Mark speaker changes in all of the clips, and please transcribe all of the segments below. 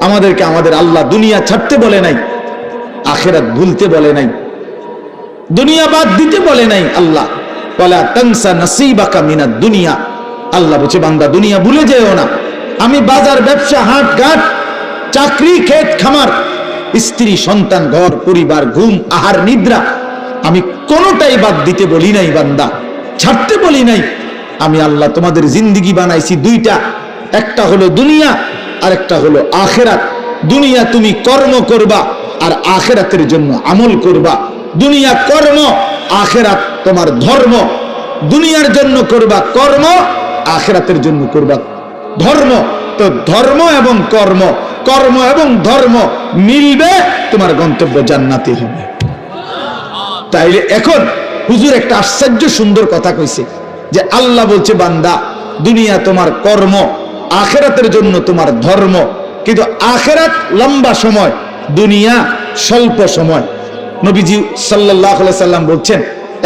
Speaker 1: আমাদেরকে আমাদের আল্লাহ দুনিয়া ছাড়তে বলে নাই, আখিরাত ভুলতে বলে নাই, দুনিয়া বাদ দিতে বলে নাই। আল্লাহ ওয়ালা তানসা নাসিবাকা মিনাদ দুনিয়া, আল্লাহ বলছে বান্দা দুনিয়া ভুলে যেও না। আমি বাজার, ব্যবসা, হাট ঘাট, চাকরি, ক্ষেত খামার, স্ত্রী, সন্তান, ঘর পরিবার, ঘুম, আহার, নিদ্রা, আমি কোনোটাই বাদ দিতে বলি নাই বান্দা, ছাড়তে বলি নাই। আমি আল্লাহ তোমাদের জিন্দেগি বানাইছি দুইটা, একটা হলো দুনিয়া আর একটা হলো আখিরাত। দুনিয়া তুমি কর্ম করবা আর আখিরাতের জন্য আমল করবা। দুনিয়া কর্ম, আখিরাত তোমার ধর্ম। দুনিয়ার জন্য করবা কর্ম, আখিরাতের জন্য করবা ধর্ম। তো ধর্ম এবং কর্ম, কর্ম এবং ধর্ম মিলবে, তোমার গন্তব্য জান্নাতে হবে। তাইলে এখন হুজুর একটা আশ্চর্য সুন্দর কথা কইছে যে আল্লাহ বলছে বান্দা দুনিয়া তোমার কর্ম, আখিরাতের জন্য তোমার ধর্ম। কিন্তু আখিরাত লম্বা সময়, দুনিয়া স্বল্প সময়। নবীজি সাল্লাল্লাহু আলাইহি সাল্লাম বলছেন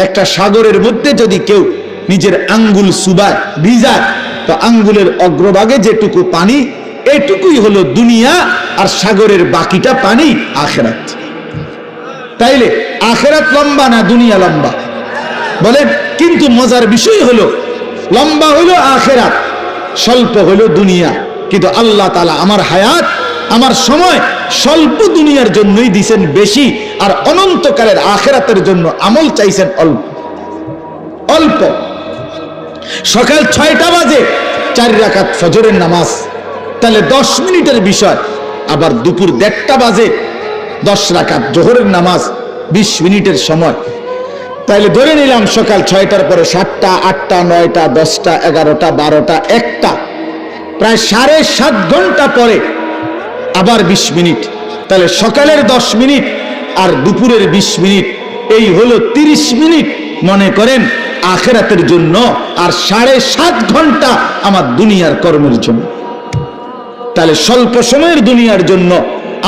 Speaker 1: একটা সাগরের মধ্যে যদি কেউ নিজের আঙ্গুল চুবায়, ভিজায়, তো আঙ্গুলের অগ্রভাগে যেটুকু পানি, এটুকুই হলো দুনিয়া, আর সাগরের বাকিটা পানি আখিরাত। তাইলে আখিরাত লম্বা না দুনিয়া লম্বা? বলেন। কিন্তু মজার বিষয় হলো লম্বা হলো আখিরাত, স্বল্প হলো দুনিয়া। কিন্তু আল্লাহ তাআলা আমার হায়াত, আমার সময় স্বল্প দুনিয়ার জন্যই দিয়েছেন বেশি, আর অনন্তকালের আখিরাতের জন্য আমল চাইছেন অল্প অল্প। সকাল 6টা বাজে 4 রাকাত ফজরের নামাজ, তাহলে 10 মিনিটের বিষয়। আবার দুপুর 1:30টা বাজে 10 রাকাত জোহরের নামাজ, 20 মিনিটের সময়। তাইলে ধরে নিলাম সকাল 6টার পরে 7টা, 8টা, 9টা, 10টা, 11টা, 12টা, 1টা, প্রায় 7.5 ঘন্টা পরে আবার 20 মিনিট। তাহলে সকালের 10 মিনিট আর দুপুরের 20 মিনিট, এই হলো 30 মিনিট মনে করেন আখিরাতের জন্য, আর 7.5 ঘন্টা আমার দুনিয়ার কর্মের জন্য। তাহলে স্বল্প সময়ের দুনিয়ার জন্য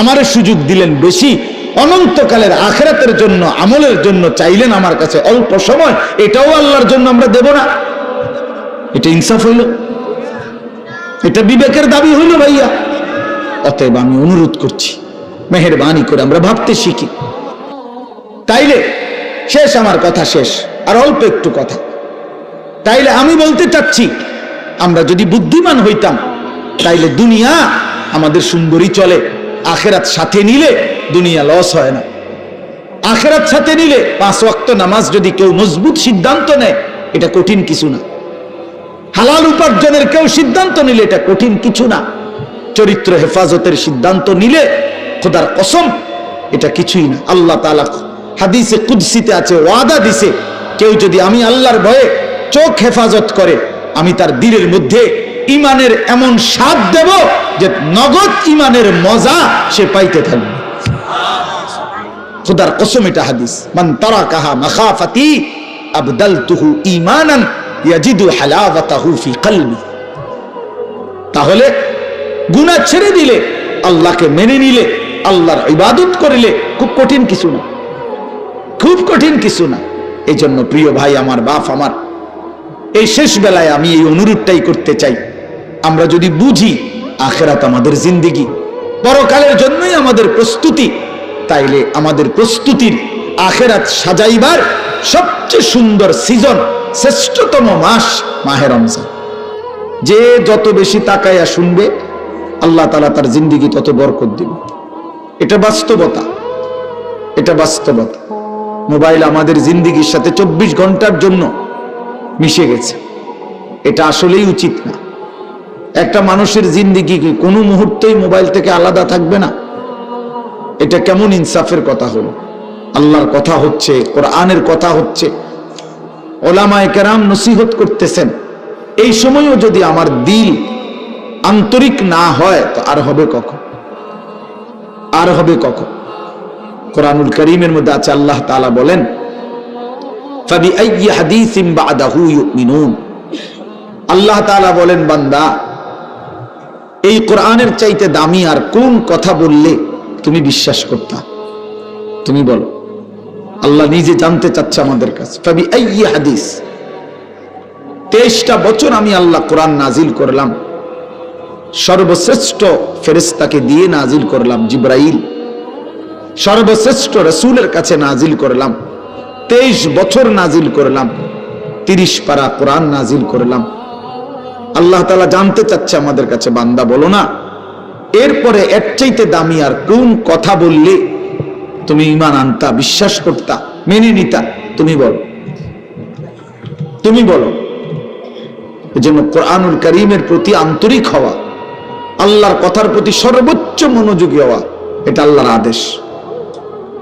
Speaker 1: আমারে সুযোগ দিলেন বেশি, অনন্তকালের আখিরাতের জন্য আমলের জন্য চাইলেন আমার কাছে অল্প সময়। এটাও আল্লাহর জন্য আমরা দেব না? এটা ইনসাফ হইল? এটা বিবেকের দাবি হইল ভাইয়া? অতএব আমি অনুরোধ করছি, মেহেরবানি করে আমরা ভাবতে শিখি। তাইলে শেষ, আমার কথা শেষ, আর অল্প একটু কথা। তাইলে আমি বলতে চাচ্ছি, আমরা যদি বুদ্ধিমান হইতাম তাইলে দুনিয়া আমাদের সুন্দরী চলে, আখিরাত সাথে নিলে দুনিয়া লস হয় না। আখিরাত সাথে নিলে 5 ওয়াক্ত নামাজ যদি কেউ মজবুত সিদ্ধান্ত নেয়, এটা কঠিন কিছু না। হালাল উপার্জনের কেউ সিদ্ধান্ত নিলে এটা কঠিন কিছু না। চরিত্র হেফাজতের সিদ্ধান্ত নিলে খোদার কসম এটা কিছুই না। আল্লাহ তাআলা হাদিসে কুদসিতে আছে, ওয়াদা দিছে, কেউ যদি আমি আল্লাহর ভয়ে চোখ হেফাজত করে, আমি তার দিলের মধ্যে ইমানের এমন স্বাদ দেব যে নগদ ইমানের মজা সে পাইতে থাকবে। খোদার কসম এটা হাদিস। মান তারাকাহা মাখাফাতি আবদালতুহু ঈমানান ইয়াজিদু হালাওয়াতাহু ফি কলবি। তাহলে গুনাহ ছেড়ে দিলে, আল্লাহকে মেনে নিলে, আল্লাহর ইবাদত করলে খুব কঠিন কিছু না, খুব কঠিন কিছু না। এই জন্য প্রিয় ভাই আমার, বাপ আমার, এই শেষ বেলায় আমি এই অনুরোধটাই করতে চাই, আমরা যদি বুঝি আখিরাত আমাদের জিন্দেগি, পরকালের জন্যই আমাদের প্রস্তুতি, তাইলে আমাদের প্রস্তুতির আখিরাত সাজাইবার সবচেয়ে সুন্দর সিজন, শ্রেষ্ঠতম মাস মাহে রমজান। যে যত বেশি তাকায়া শুনবে, আল্লাহ তাআলা তার জিন্দেগি তত বরকত দিবে। এটা বাস্তবতা, এটা বাস্তবতা। মোবাইল আমাদের জিন্দেগির সাথে 24 ঘন্টার জন্য মিশে গেছে। এটা আসলেই উচিত না। একটা মানুষের জিন্দেগি কি কোনো মুহূর্তেই মোবাইল থেকে আলাদা থাকবে না? এটা কেমন ইনসাফের কথা হলো? আল্লাহর কথা হচ্ছে, কোরআনের কথা হচ্ছে, ওলামায়ে কেরাম নসিহত করতেছেন, এই সময়ও যদি আমার দিল আন্তরিক না হয় তো আর হবে কখন? আর হবে কখন? কোরআনুল কারীমের মধ্যে আছে, আল্লাহ তাআলা বলেন, ফাবিআইয়ি হাদিসিন বা'দাহু ইউমিনুন। আল্লাহ তাআলা বলেন, বান্দা এই কোরআনের চাইতে দামি আর কোন কথা বললে তুমি বিশ্বাস করতা? তুমি বলো। আল্লাহ নিজে জানতে চাচ্ছে আমাদের কাছে। ফাবিআইয়ি হাদিস, 23টা বছর আমি আল্লাহ কোরআন নাজিল করলাম, সর্বশ্রেষ্ঠ ফেরেশতাকে দিয়ে নাজিল করলাম জিবরাইল, সর্বশ্রেষ্ঠ রাসূলের কাছে নাজিল করলাম, 23 বছর নাজিল করলাম, 30 পারা কোরআন নাজিল করলাম। আল্লাহ তাআলা জানতে চাচ্ছে আমাদের কাছে, বান্দা বলো না এরপরে এর চাইতে দামি আর কোন কথা বললে তুমি ঈমান আনতা, বিশ্বাস করতা, মেনে নিতা? তুমি বলো, তুমি বলো। এজন্য কোরআনুল কারীমের প্রতি আন্তরিক হওয়া, আল্লাহর কথার প্রতি সর্বোচ্চ মনোযোগী হওয়া, এটা আল্লাহর আদেশ,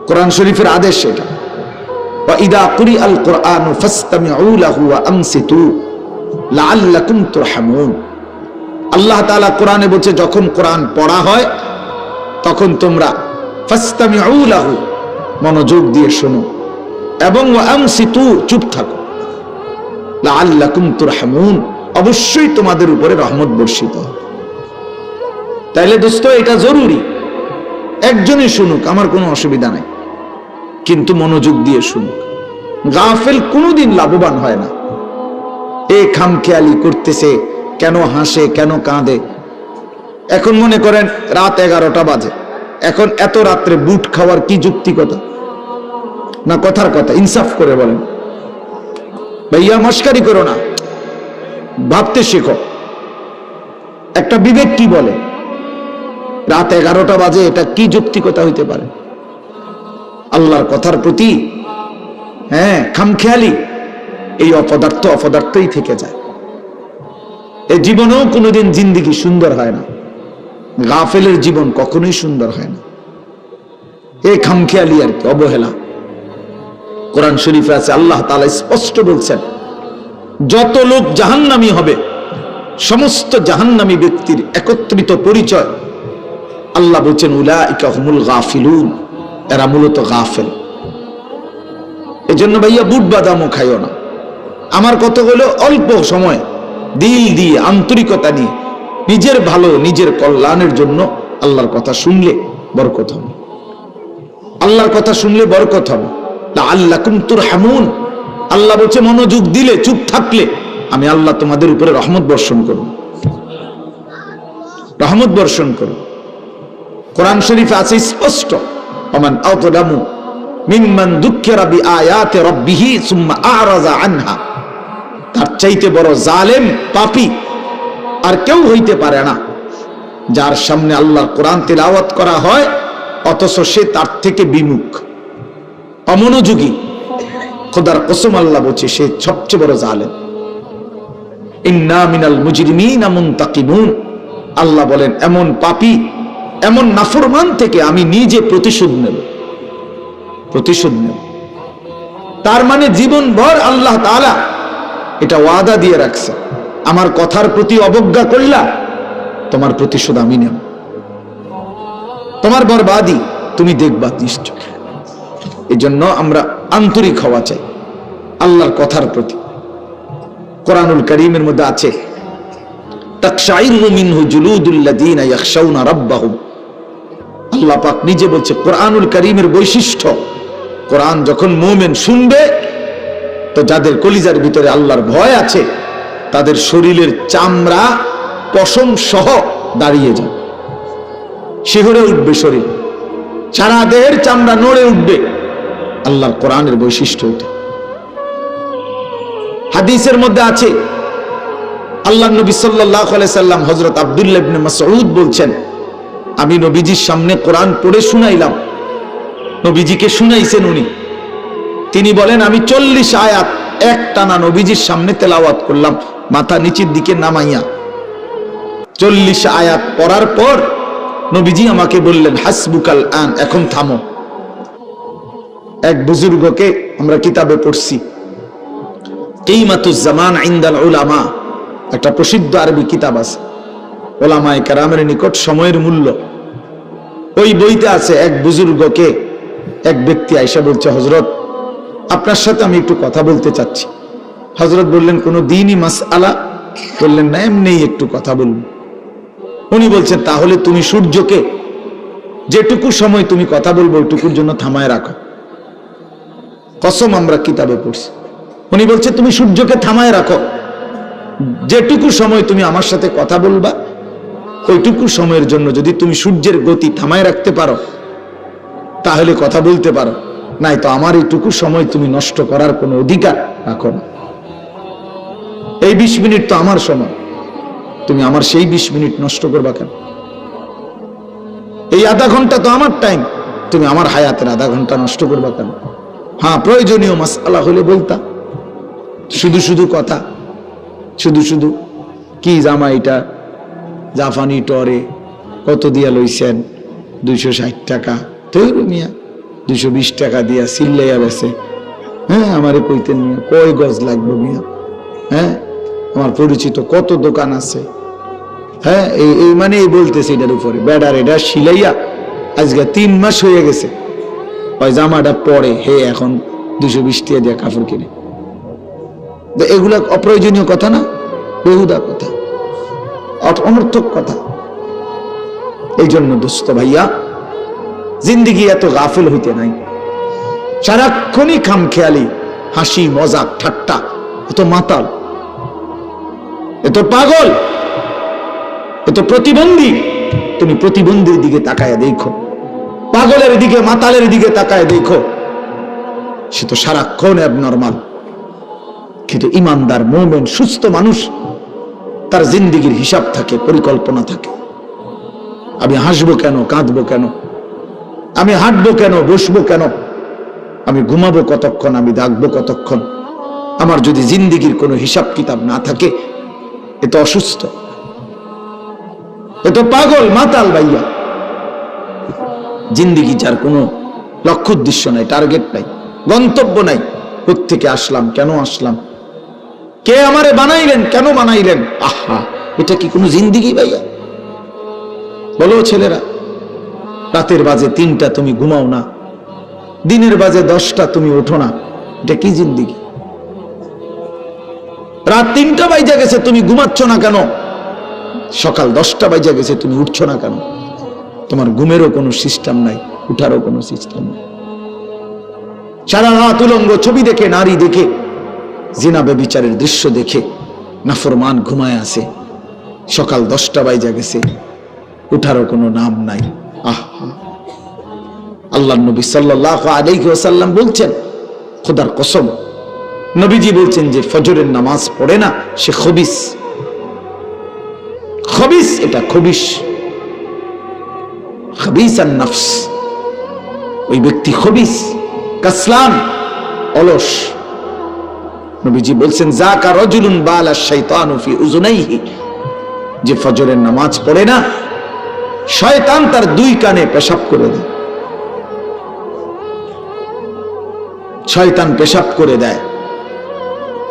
Speaker 1: কোরআন শরীফের আদেশ এটা। ওয়া ইদা কুরিআল কুরআনু ফাসতামিউ লাহু ওয়া আনসিতু লাআল্লাকুম তুরহামুন। আল্লাহ তাআলা কোরআনে বলছে যখন কোরআন পড়া হয় তখন তোমরা ফাসতামিউ লাহু, মনোযোগ দিয়ে শোনো, এবং ওয়া আনসিতু, চুপ থাকো, লাআল্লাকুম তুরহামুন, অবশ্যই তোমাদের উপরে রহমত বর্ষিত হবে। তাইলে দোস্ত এটা জরুরি, একজনই শুনুক, আমার কোনো অসুবিধা নাই, কিন্তু মনোযোগ দিয়ে শুনুক। গাফেল কোনোদিন লাভবান হয় না। এ খামখেয়ালি করতেছে, কেন হাসে, কেন কাঁদে। এখন মনে করেন রাত 11টা বাজে, এখন এত রাত্রে বুট খাওয়ার কি যুক্তিকতা? না কথার কথা, ইনসাফ করে বলেন ভাইয়া, মস্কারি করো না, ভাবতে শেখো। একটা বিবেক কি বলে রাত 11টা বাজে, এটা কি যুক্তিকতা হইতে পারে? আল্লাহর কথার প্রতি খামখেয়ালি, এই অপদার্থই থেকে যায়। এই জীবনেও কোনোদিন জিন্দেগি সুন্দর হয় না, গাফেলের জীবন কখনোই সুন্দর হয় না। এই খামখেয়ালি আর কি, অবহেলা। কোরআন শরীফে আছে, আল্লাহ তাআলা স্পষ্ট বলছেন যত লোক জাহান্নামী হবে, সমস্ত জাহান্নামী ব্যক্তির একত্রিত পরিচয় আল্লাহ বলছেন উলাইকা হুমুল গাফিলুন, এরা মূলত গাফেল। এজন্য ভাইয়া বুট বাদামও খাইও না। আমার কথা হলো অল্প সময় দিল দিয়ে, আন্তরিকতা নিয়ে, নিজের ভালো, নিজের কল্যাণের জন্য আল্লাহর কথা শুনলে বরকত হবে, আল্লাহর কথা শুনলে বরকত হবে। লাআল্লাকুম তুরহামুন, আল্লাহ বলছে মনোযোগ দিলে, চুপ থাকলে আমি আল্লাহ তোমাদের উপরে রহমত বর্ষণ করব, রহমত বর্ষণ করব। কোরআন শরীফে আছে স্পষ্ট, ওমান আযলামু মিম্মান যুক্কিরা বিআয়াতি রাব্বিহি সুম্মা আ'রাযা আনহা। তার চাইতে বড় জালেম, পাপী আর কেউ হইতে পারে না, যার সামনে আল্লাহর কোরআন তিলাওয়াত করা হয় অথচ সে তার থেকে বিমুখ, অমনোযোগী। খোদার কসম আল্লাহ বলছে সে সবচেয়ে বড় জালেম। ইন্না মিনাল মুজরিমিনা মুনতাকিমুন, আল্লাহ বলেন এমন পাপী, এমন নাফরমান থেকে আমি নিজে প্রতিশোধ নেব, প্রতিশোধ নেব। তার মানে জীবনভর আল্লাহ তাআলা এটা ওয়াদা দিয়ে রাখছে, আমার কথার প্রতি অবজ্ঞা করলা, তোমার প্রতিশোধ আমি নেব, তোমার বরবাদি তুমি দেখবা নিশ্চয়। এই জন্য আমরা আন্তরিক হওয়া চাই আল্লাহর কথার প্রতি। কোরআনুল কারীমের মধ্যে আছে তাকশাইরু মিনহু জুলুদুল্লাযীনা ইয়াখশাউনা রাব্বাহুম। আল্লাহ পাক নিজে বলছে কোরআনুল কারীমের বৈশিষ্ট্য, কোরআন যখন মুমিন শুনবে তো যাদের কলিজার ভিতরে আল্লাহর ভয় আছে তাদের শরীরের চামড়া পশম সহ দাঁড়িয়ে যাবে, শিহরে উঠবে শরীর, সারা দেহের চামড়া নড়ে উঠবে। আল্লাহর কোরআনের বৈশিষ্ট্য এটা। হাদিসের মধ্যে আছে আল্লাহ নবী সাল্লাল্লাহু আলাইহি সাল্লাম হযরত আব্দুল্লাহ ইবনে মাসউদ বলছেন আমি নবীজির সামনে কোরআন পড়ে শুনাইলাম, নবীজিকে শুনাইছেন উনি। তিনি বলেন আমি 40 আয়াত একটানা নবীজির সামনে তেলাওয়াত করলাম, মাথা নিচের দিকে নামাইয়া। 40 আয়াত পড়ার পর নবীজি আমাকে বললেন হাসবুকাল আন, এখন থামো। এক বুজুর্গকে আমরা কিতাবে পড়ছি, কিমাতুজ জামান ইনদাল উলামা, একটা প্রসিদ্ধ আরবি কিতাব আছে, ওলামায়ে কেরামের নিকট সময়ের মূল্য। ওই বইতে আছে এক বুজুর্গকে এক ব্যক্তি আয়েশা বলছে হযরত আপনার সাথে আমি একটু কথা বলতে চাচ্ছি। হযরত বললেন কোনো দ্বীনি মাসআলা? বললেন না, এমনিই একটু কথা বলবো। উনি বলছেন তাহলে তুমি সূর্যকে যেটুকু সময় তুমি কথা বলবো ওইটুকুর জন্য থামায় রাখো। কসম আমরা কিতাবে পড়ছি। উনি বলছে তুমি সূর্যকে থামায় রাখো, যেটুকু সময় তুমি আমার সাথে কথা বলবা ওইটুকু সময়ের জন্য যদি তুমি সূর্যের গতি থামায় রাখতে পারো তাহলে কথা বলতে পারো, নাই তো আমার এইটুকু সময় তুমি নষ্ট করার কোনো অধিকার রাখো না। এই 20 মিনিট তো আমার সময়, তুমি আমার সেই 20 মিনিট নষ্ট করবা কেন? এই আধা ঘন্টা তো আমার টাইম, তুমি আমার হায়াতের আধা ঘন্টা নষ্ট করবা কেন? হ্যাঁ, প্রয়োজনীয় মাসআলা হলে বলতা, শুধু শুধু কথা, শুধু শুধু কি জামা এটা জাপানি টরে কত দিয়া লইছেন? 260 টাকা। তৈরি মিয়া 220 টাকা দিয়া সিল্লাইয়া বেছে। হ্যাঁ, আমারে কইতেন মিয়া কয় গজ লাগবে মিয়া? হ্যাঁ, আমার পরিচিত কত দোকান আছে। হ্যাঁ, এই মানে এই বলতেছে এটার উপরে বেডার এটা সিলাইয়া আজকে 3 মাস হয়ে গেছে, ওই জামাটা পরে হে এখন 220 টাকা দিয়ে কাপড় কিনে। এগুলা অপ্রয়োজনীয় কথা না, বেহুদা কথা, অনর্থক কথা। এই জন্য দোস্ত ভাইয়া, জিন্দিগি এত গাফিল হইতে নাই, সারাক্ষণই খামখেয়ালি, হাসি মজাক ঠাট্টা, এত মাতাল, এত পাগল, এত প্রতিবন্ধী। তুমি প্রতিবন্ধীর দিকে তাকায় দেখো, পাগলের দিকে মাতালের দিকে তাকায় দেখো, সে তো সারাক্ষণ অ্যাবনর্মাল। কিন্তু ইমানদার মুমিন সুস্থ মানুষ, তার জিন্দিগির হিসাব থাকে, পরিকল্পনা থাকে। আমি হাসবো কেন, কাঁদবো কেন, আমি হাঁটবো কেন, বসবো কেন, আমি ঘুমাবো কতক্ষণ, আমি জাগবো কতক্ষণ। আমার যদি জিন্দিগির কোনো হিসাব কিতাব না থাকে, এ তো অসুস্থ, এ তো পাগল মাতাল ভাইয়া। জিন্দিগি যার কোনো লক্ষ্য উদ্দেশ্য নাই, টার্গেট নাই, গন্তব্য নাই। কোত্থেকে আসলাম, কেন আসলাম, কে আমারে বানাইলেন, কেন বানাইলেন? আহা, এটা কি কোনো জিন্দিগি ভাইয়া? বলো ছেলেরা, রাতের বাজে 3টা তুমি ঘুমাও না, দিনের বাজে 10টা তুমি ওঠো না, এটা কি জিন্দিগি? রাত 3টা বাজে গেছে তুমি ঘুমাচ্ছ না কেন? সকাল 10টা বাজে গেছে তুমি উঠছো না কেন? তোমার ঘুমেরও কোনো সিস্টেম নাই, উঠারও কোনো সিস্টেম নাই। সারা রাত উলঙ্গ ছবি দেখে, নারী দেখে, জিনা ব্যভিচারের দৃশ্য দেখে নাফরমান ঘুমায় আছে। সকাল 10টা বাজে গেছে, উঠারও কোনো নাম নাই। আহা, আল্লাহর নবী সাল্লাল্লাহু আলাইহি ওয়াসাল্লাম বলছেন, খোদার কসম, নবীজি বলছেন যে ফজরের নামাজ পড়ে না সে খবিস। খবিস, এটা খবিস, খবিসান নফস, ওই ব্যক্তি খবিস, কাসলান, অলস। নবীজি বলছেন, যাকা রাজুলুন বালা শাইতানু ফি উযুনাইহি, যে ফজরের নামাজ পড়ে না, শয়তান তার 2 কানে পেশাব করে দেয়। শয়তান পেশাব করে দেয়।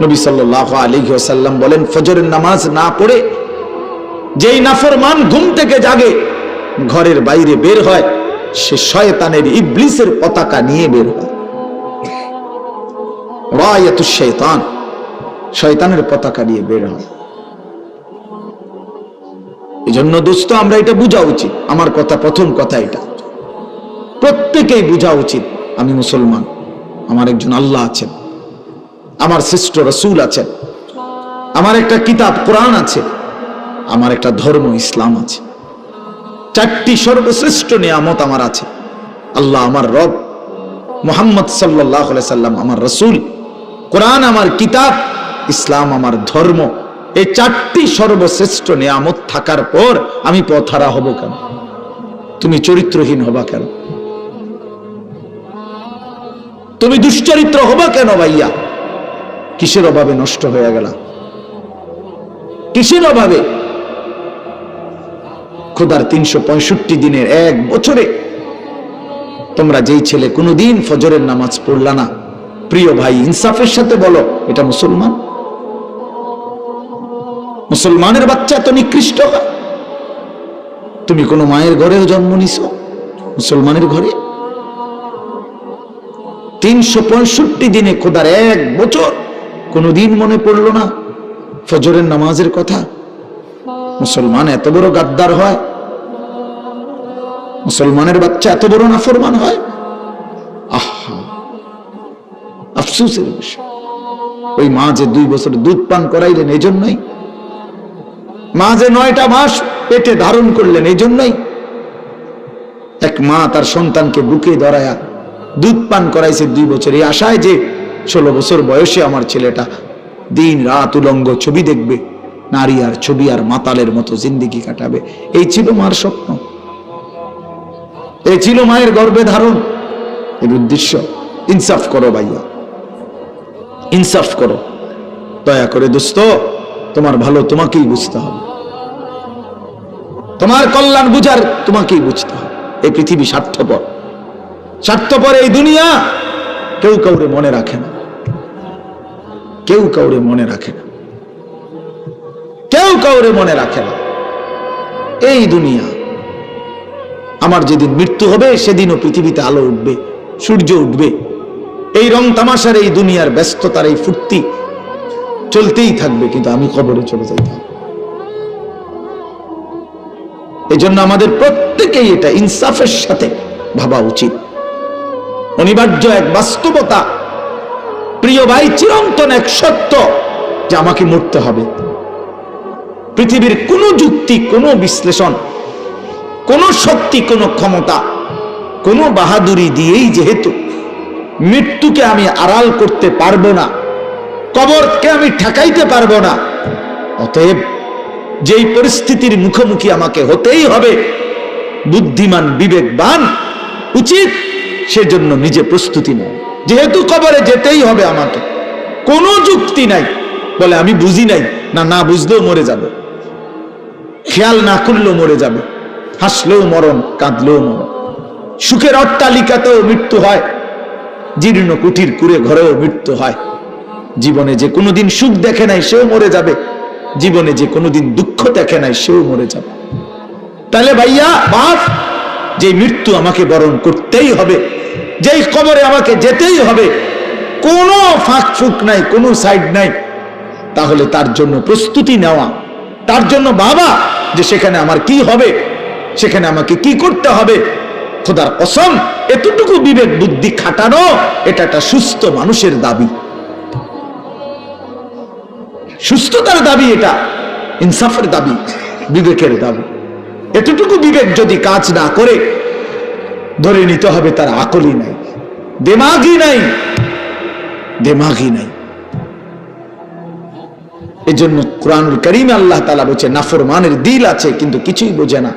Speaker 1: নবী সাল্লাল্লাহু আলাইহি ওয়াসাল্লাম বলেন, ফজরের নামাজ না পড়ে যেই নাফরমান ঘুম থেকে জাগে, ঘরের বাইরে বের হয়, সে শয়তানের, ইবলিসের পতাকা নিয়ে বের হয়। রায়াতুশ শাইতান, শয়তানের পতাকা নিয়ে বের হয়। এজন্য দোস্ত, আমরা এটা বোঝা উচিত। আমার কথা, প্রথম কথা এটা প্রত্যেকেই বোঝা উচিত, আমি মুসলমান, আমার একজন আল্লাহ আছেন, আমার শ্রেষ্ঠ রাসূল আছেন, আমার একটা কিতাব কোরআন আছে, আমার একটা ধর্ম ইসলাম আছে। 4টি সর্বশ্রেষ্ঠ নিয়ামত আমার আছে। আল্লাহ আমার রব, মুহাম্মদ সাল্লাল্লাহু আলাইহি সাল্লাম আমার রাসূল, কোরআন আমার কিতাব, ইসলাম আমার ধর্ম। এই 4টি সর্বশ্রেষ্ঠ নিয়ামত থাকার পর আমি পথহারা হব কেন? তুমি চরিত্রহীন হবা কেন? তুমি দুশ্চরিত্র হবা কেন ভাইয়া? কিসের অভাবে নষ্ট হয়ে গেল? কিসের অভাবে? খোদার 365 দিনের 1 বছরে তোমরা যেই ছেলে কোনোদিন ফজরের নামাজ পড়লা না, প্রিয় ভাই, ইনসাফের সাথে বলো, এটা মুসলমান? মুসলমানের বাচ্চা তো নিকৃষ্ট হয়। তুমি কোন মায়ের ঘরেও জন্ম নিছো? মুসলমানের ঘরে 365 দিনে খোদার 1 বছর কোনদিন মনে পড়লো না ফজরের নামাজের কথা? মুসলমান এত বড় গাদ্দার হয়? মুসলমানের বাচ্চা এত বড় নাফরমান হয়? আহা, আফসোসের বিষয়। ওই মা যে 2 বছর দুধ পান করাইলেন, এই জন্যই মা যে 9টা মাস পেটে ধারণ করলেন। এই জন্যই এক মা তার সন্তানকে বুকে ধরায়া দুধ পান করাইছে 2 বছর, এই আশায় যে 16 বছর বয়সে আমার ছেলেটা দিন রাত উলঙ্গ ছবি দেখবে, নারী আর ছবি আর মাতালের মতো জিন্দেগি কাটাবে। এই ছিল মার স্বপ্ন, এই ছিল মায়ের গর্ভে ধারণ, এর উদ্দেশ্য। ইনসাফ করো ভাইয়া, ইনসাফ করো দয়া করে। দোস্ত, তোমার ভালো তোমাকেই বুঝতে হবে, তোমার কল্যাণ বুঝার তোমাকেই বুঝতে হবে। এই পৃথিবী স্বার্থপর, স্বার্থপর এই দুনিয়া। কেউ কাউরে মনে রাখে না, কেউ কাউরে মনে রাখে না, কেউ কাউরে মনে রাখে না। এই দুনিয়া, আমার যেদিন মৃত্যু হবে সেদিনও পৃথিবীতে আলো উঠবে, সূর্য উঠবে। এই রং তামাশার, এই দুনিয়ার ব্যস্ততার, এই ফুর্তি চলতেই থাকবে, কিন্তু আমি কবরে চলে যাইতাম। এই জন্য আমাদের প্রত্যেকেই এটা ইনসাফের সাথে ভাবা উচিত। অনিবার্য এক বাস্তবতা, প্রিয় ভাই, চিরন্তন এক সত্য যে আমাকে মরতে হবে। পৃথিবীর কোনো যুক্তি, কোনো বিশ্লেষণ, কোনো শক্তি, কোনো ক্ষমতা, কোনো বাহাদুরি দিয়েই যেহেতু মৃত্যুকে আমি আড়াল করতে পারবো না, কবরকে আমি ঠেকাইতে পারবো না, অতএব যেই পরিস্থিতির মুখোমুখি আমাকে হতেই হবে, বুদ্ধিমান বিবেকবান উচিত সেজন্য নিজে প্রস্তুতি নেয়। যেহেতু কবরে যেতেই হবে আমাকে, কোনো যুক্তি নাই, বলে আমি বুঝি নাই, না না বুঝলেও মরে যাবে, খেয়াল না করলেও মরে যাবে, হাসলেও মরণ, কাঁদলেও মরণ। সুখের অট্টালিকাতেও মৃত্যু হয়, জীর্ণ কুটির কুড়ে ঘরেও মৃত্যু হয়। জীবনে যে কোনোদিন সুখ দেখে নাই সেও মরে যাবে, জীবনে যে কোনোদিন দুঃখ দেখে নাই সেও মরে যাবে। তাহলে ভাইয়া বাপ, যে মৃত্যু আমাকে বরণ করতেই হবে, যেই কবরে আমাকে যেতেই হবে, কোনো ফাঁক ফুক নাই, কোনো সাইড নাই, তাহলে তার জন্য প্রস্তুতি নেওয়া, তার জন্য ভাবা যে সেখানে আমার কি হবে, সেখানে আমাকে কি করতে হবে। খোদার কসম, এতটুকু বিবেক বুদ্ধি খাটানো, এটা একটা সুস্থ মানুষের দাবি, সুস্থতার দাবি, এটা ইনসাফের দাবি, বিবেকের দাবি। এতটুকু বিবেক যদি কাজ না করে, ধরে নিতে হবে তার আকলই নাই, দিমাগই নাই, দিমাগই নাই। এজন্য কুরআনুল কারীমে আল্লাহ তাআলা বলেছে, নাফরমানের দিল আছে কিন্তু কিছুই বোঝে না,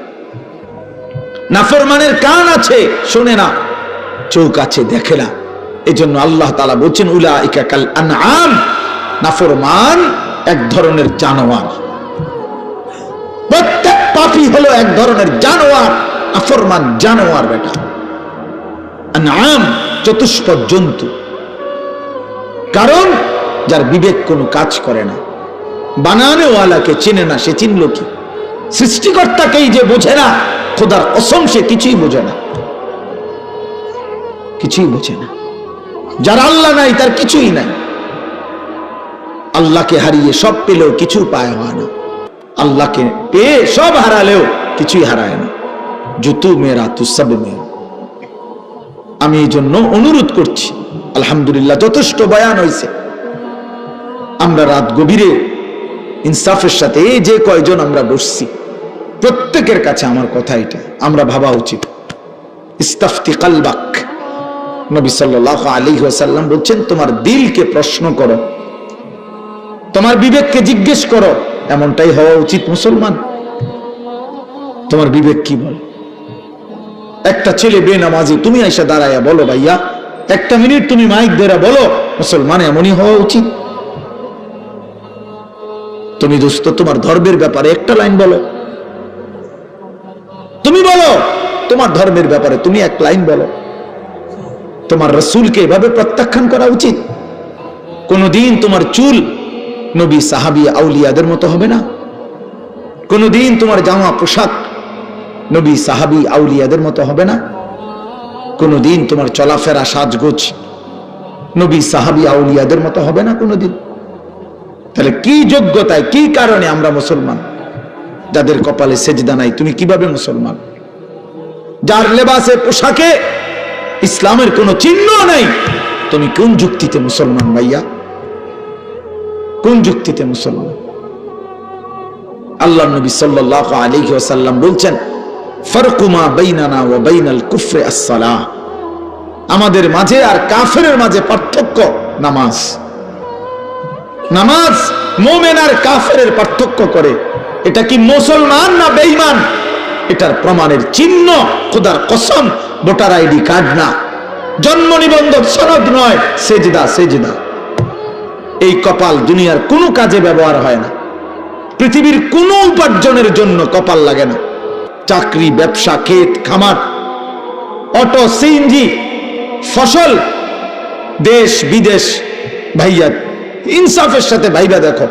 Speaker 1: নাফরমানের কান আছে শোনে না, চোখ আছে দেখে না। এজন্য আল্লাহ তাআলা বলেছেন, উলাইকা কাল আনআম, নাফরমান এক ধরনের জানোয়ার। প্রত্যেক পাপী হলো এক ধরনের জানোয়ার, নাফরমান জানোয়ার বেটা। আনআম চতুষ্পদ জন্তু। কারণ যার বিবেক কোনো কাজ করে না, বানানেওয়ালাকে চেনে না, সে চিনল কি? সৃষ্টিকর্তাকেই যে বোঝে না, খোদার কসম সে কিছুই বোঝে না, কিছুই বোঝে না। যার আল্লাহ নাই তার কিছুই নাই। আল্লাহকে হারিয়ে সব পেলেও কিছু পায় হয় না, আল্লাহকে পেয়ে সব হারালেও কিছুই হারায় না। জুতু মেরা তু সব মেরা। আমি এই জন্য অনুরোধ করছি, আলহামদুলিল্লাহ যথেষ্ট বয়ান হয়েছে। আমরা রাত গভীরে ইনসাফের সাথে এই যে কয়জন আমরা বসছি, প্রত্যেকের কাছে আমার কথা এটা, আমরা ভাবা উচিত। ইস্তাফতি কালবাক, নবী সাল্লাল্লাহু আলাইহি ওয়াসাল্লাম বলছেন, তোমার দিলকে প্রশ্ন করো, তোমার বিবেককে জিজ্ঞেস করো। এমনটাই হওয়া উচিত মুসলমান। তোমার বিবেক কি বলে? একটা ছেলে বেনামাজি, তুমি এসে দাঁড়াইয়া বলো, ভাইয়া 1 মিনিট তুমি মাইক ধরে বলো, মুসলমান এমনই হওয়া উচিত। তুমি দোস্ত তোমার ধর্মের ব্যাপারে একটা লাইন বলো, তুমি বলো তোমার ধর্মের ব্যাপারে তুমি 1 লাইন বলো। তোমার রাসূলকে এভাবে প্রত্যাখ্যান করা উচিত। কোনদিন তোমার চুল নবী সাহাবী আউলিয়াদের মতো হবে না, কোনদিন তোমার জামা পোশাক নবী সাহাবী আউলিয়াদের মতো হবে না, কোনদিন তোমার চলাফেরা সাজগোজ নবী সাহাবী আউলিয়াদের মতো হবে না কোনদিন। তাহলে কি যোগ্যতায়, কি কারণে আমরা মুসলমান? যাদের কপালে সেজদা নাই, তুমি কিভাবে মুসলমান? যার লেবাসে পোশাকে ইসলামের কোনো চিহ্ন নাই, তুমি কোন যুক্তিতে মুসলমান ভাইয়া? কোন যুক্তিতে মুসলমান? আল্লাহ নবী সাল্লাল্লাহু আলাইহি ওয়াসাল্লাম বলছেন, ফারকু মা বাইনানা ওয়া বাইনাল কুফরি আস-সালাহ, আমাদের মাঝে আর কাফেরের মাঝে পার্থক্য নামাজ। নামাজ মুমিন আর কাফেরের পার্থক্য করে। এটা কি মুসলমান না বেঈমান, এটার প্রমাণের চিহ্ন খোদার কসম ভোটার আইডি কার্ড না, জন্ম নিবন্ধন সনদ নয়, সেজদা। সেজদা এই কপাল দুনিয়ার কোনো কাজে ব্যবহার হয় না, পৃথিবীর কোনো উপার্জনের জন্য কপাল লাগে না। চাকরি, ব্যবসা, ক্ষেত খামার, অটো, সিএনজি, ফসল, দেশ বিদেশ, ভাইয়া ইনসাফের সাথে ভাইবা দেখো,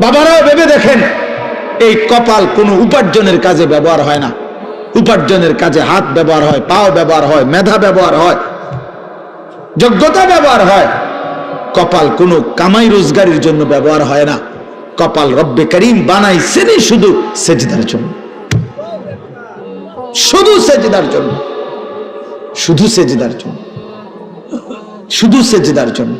Speaker 1: বাবারাও ভেবে দেখেন, এই কপাল কোনো উপার্জনের কাজে ব্যবহার হয় না। উপার্জনের কাজে হাত ব্যবহার হয়, পাও ব্যবহার হয়, মেধা ব্যবহার হয়, যোগ্যতা ব্যবহার হয়। কপাল কোনো কামাই রোজগারের জন্য ব্যবহার হয় না। কপাল রব্বে করিম বানাইছেনই শুধু সেজদার জন্য, শুধু সেজদার জন্য, শুধু সেজদার জন্য, শুধু সেজদার জন্য।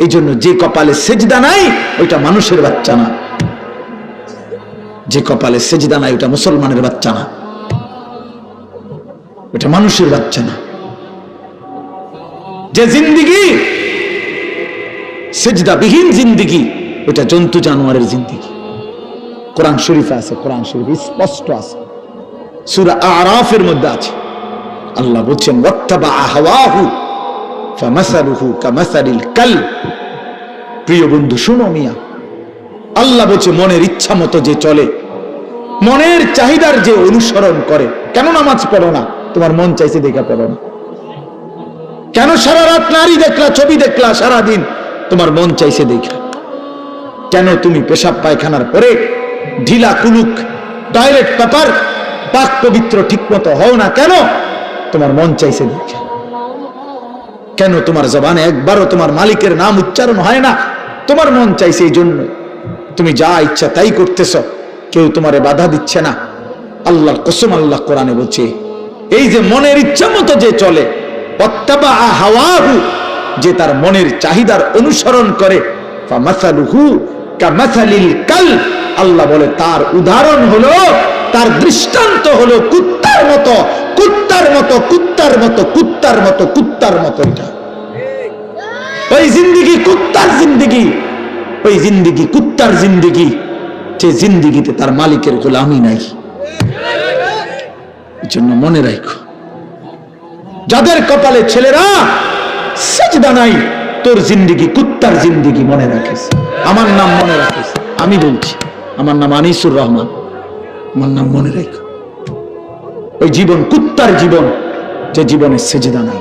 Speaker 1: এই জন্য যে কপালে সেজদা নাই ওইটা মানুষের বাচ্চা না, যে কপালে সেজদা নাই ওটা মুসলমানের বাচ্চা না, ওটা মানুষের বাচ্চা না। যে জিন্দিগি সেজদাবিহীন জিন্দিগি, ওটা জন্তু জানোয়ারের জিন্দিগি। কোরআন শরীফে আছে, কোরআন শরীফ স্পষ্ট আছে, সূরা আরাফের মধ্যে আছে। আল্লাহ বলছেন, ওয়াত্তাবা হাওয়াহু ফামাসালুহু কামাসালিল কালব। প্রিয় বন্ধু শুনো মিয়া, আল্লাহ বলছে মনের ইচ্ছা মতো যে চলে, মনের চাহিদার যে অনুসরণ করে। কেন নামাজ পড়ো না? তোমার মন চাইছে দেখা পড়ো না। কেন সারা রাত নারী দেখলা, ছবি দেখলা সারাদিন? তোমার মন চাইছে দেখা। কেন তুমি পেশাব পায়খানার পরে ঢিলা কুলুক টয়লেট পেপার পাক পবিত্র ঠিক মতো হও না? কেন? তোমার মন চাইছে দেখা। কেন তোমার জবানে একবারও তোমার মালিকের নাম উচ্চারণ হয় না? তোমার মন চাইছে। এই জন্য তুমি যা ইচ্ছা তাই করতেছ, কেউ তোমারে বাধা দিচ্ছে না। আল্লাহর কসম, আল্লাহ কোরআনে বলছে, এই যে মনের ইচ্ছা মতো যে চলে, ওয়াত্তাবা হাওয়াহু, যে তার মনের চাহিদার অনুসরণ করে, ফামাসালুহু কামাসালিল কালব। আল্লাহ বলে তার উদাহরণ হলো, তার দৃষ্টান্ত হলো কুত্তার মতো, কুত্তার মতো, কুত্তার মতো, কুত্তার মতো, কুত্তার মতো। এটা ওই জিন্দিগি কুত্তার জিন্দিগি, ওই জিন্দিগি কুত্তার জিন্দিগি, যে জিন্দিগিতে তার মালিকের গোলামি নাই। এই জন্য মনে রাখো, যাদের কপালে ছেলেরা সেজদা নাই, তোর জিন্দিগি কুত্তার জিন্দিগি, মনে রাখিস। আমার নাম মনে রাখিস, আমি বলছি, আমার নাম আনিসুর রহমান, আমার নাম মনে রাখো। ওই জীবন কুত্তার জীবন, যে জীবনে সেজদা নাই।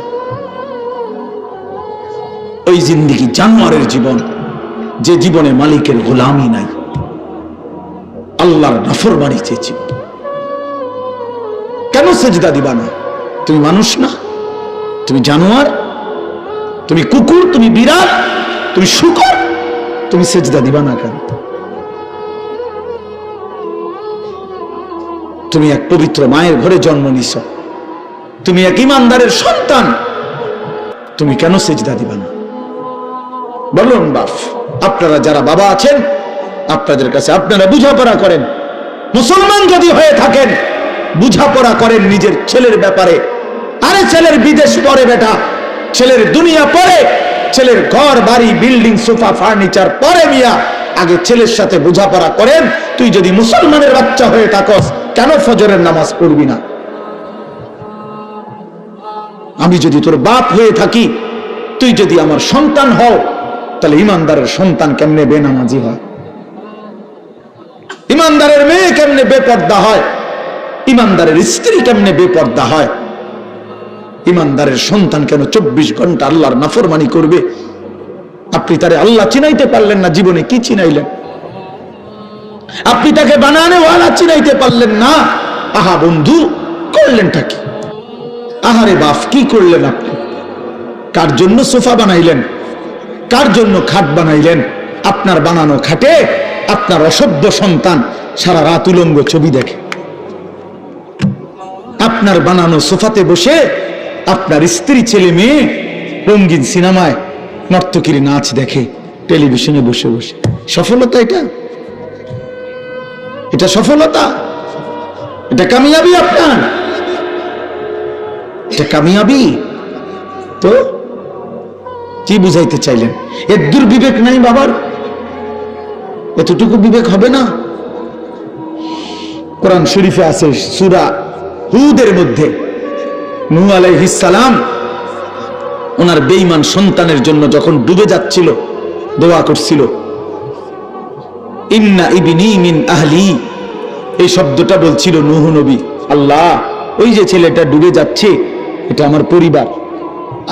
Speaker 1: ওই জিন্দিগি জানোয়ারের জীবন, যে জীবনে মালিকের গোলামি নাই, আল্লাহর নাফরমানি চেয়েছি। কেন সেজদা দিবা না? তুমি মানুষ না? তুমি জানোয়ার? তুমি কুকুর? তুমি বিড়াল? তুমি শূকর? তুমি সেজদা দিবা না কেন? তুমি এক পবিত্র মায়ের ঘরে জন্ম নিছ, তুমি এক ইমানদারের সন্তান, তুমি কেন সেজদা দিবা না? বলুন বাপ, আপনারা যারা বাবা আছেন, আপনাদের কাছে আপনারা বুঝাপড়া করেন। মুসলমান যদি হয়ে থাকেন, বুঝাপড়া করেন নিজের ছেলের ব্যাপারে। আরে ছেলের বিদেশ পরে বেটা, ছেলের দুনিয়া পরে, ছেলের ঘর বাড়ি বিল্ডিং সোফা ফার্নিচার পরে। মিয়া আগে ছেলের সাথে বোঝাপড়া করেন। তুই যদি মুসলমানের বাচ্চা হয়ে থাকস, কেন ফজরের নামাজ পড়বি না? আমি যদি তোর বাপ হয়ে থাকি, তুই যদি আমার সন্তান হও, তাহলে ইমানদারের সন্তান কেমনে বেনামাজি হয়? ইমানদারের মেয়ে কেমনে বেপর্দা হয়? ইমানদারের স্ত্রী কেমনে বেপর্দা হয়? ইমানদারের সন্তান কেন 24 ঘন্টা আল্লাহর নাফরমানি করবে? আপনি তারে আল্লাহ চিনাইতে পারলেন না, জীবনে কি চিনাইলেন? আপনি তাকে বানানে ওয়ালা চিনাইতে পারলেন না। আহা বন্ধু, করলেনটা কি? আহারে বাপ, কি করলেন আপনি? কার জন্য সোফা বানাইলেন? কার জন্য খাট বানাইলেন? আপনার বানানো খাটে আপনার অসভ্য সন্তান সারা রাত উলঙ্গ ছবি দেখে। আপনার বানানো সোফাতে বসে আপনার স্ত্রী ছেলে মেয়ে রঙিন সিনেমায় নর্তকীর নাচ দেখে টেলিভিশনে বসে বসে। সফলতা এটা? এটা সফলতা, এটা কামিয়াবি আপনার, এটা কামিয়াবি। তো কি বুঝাইতে চাইলেন? এর দুর্বিবেক নাই বাবার? এতটুকু বিবেক হবে না? কোরআন শরীফে আছে সূরা হুদের মধ্যে নূহ আলাইহিস সালাম ওনার বেঈমান সন্তানের জন্য যখন ডুবে যাচ্ছিল দোয়া করছিল, ইন্না ইবনি মিন আহলি, এই শব্দটা বলছিল নূহ নবী, আল্লাহ ওই যে ছেলেটা ডুবে যাচ্ছে এটা আমার পরিবার,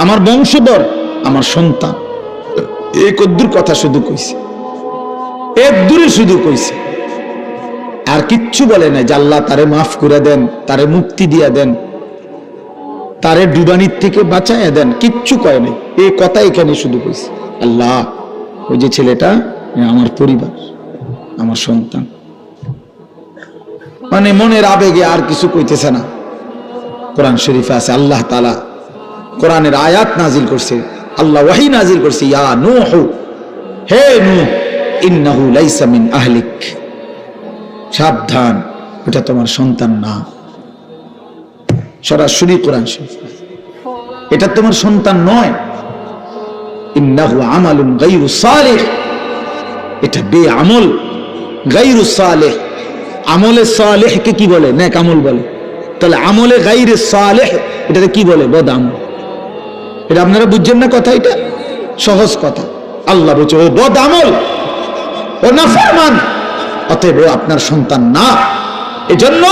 Speaker 1: আমার বংশধর, আমার সন্তান। এই কদ্দুর কথা শুধু কইছে, এর দূরে শুধু কইছে, আর কিচ্ছু বলে নাই যে আল্লাহ তারে মাফ করে দেন, তারে মুক্তি দিয়া দেন, তারে ডুবানির থেকে বাঁচাইয়া দেন, কিচ্ছু কয় নাই। এই কথা এখানে শুধু কইছে, আল্লাহ ওই যে ছেলেটা আমার পরিবার, আমার সন্তান। মানে মনের আবেগে আর কিছু কইতেছে না। কোরআন শরীফে আছে আল্লাহ তাআলা কোরআনের আয়াত নাজিল করছে, আল্লাহ ওয়াহি নাজিল করছে, ইয়া নূহ, হে নূহ, ইন্নাহু লাইসা মিন আহলিক, সাবধান এটা তোমার সন্তান না। সরাসরি কোরআন শরীফ, এটা তোমার সন্তান নয়। ইন্নাহু আমালুন গায়রু সালিহ, এটা বেআমল, গায়রু সালিহ। আমলে সালেহকে কি বলে? নেক আমল বলে। তাহলে আমলে গায়রে সালেহ এটাকে কি বলে? বদ আমল। এটা আপনারা বুঝছেন না কথা? এটা সহজ কথা। আল্লাহ বলছে ও বদ আমল, ও নাফরমান, অতএব আপনার সন্তান না। এজন্য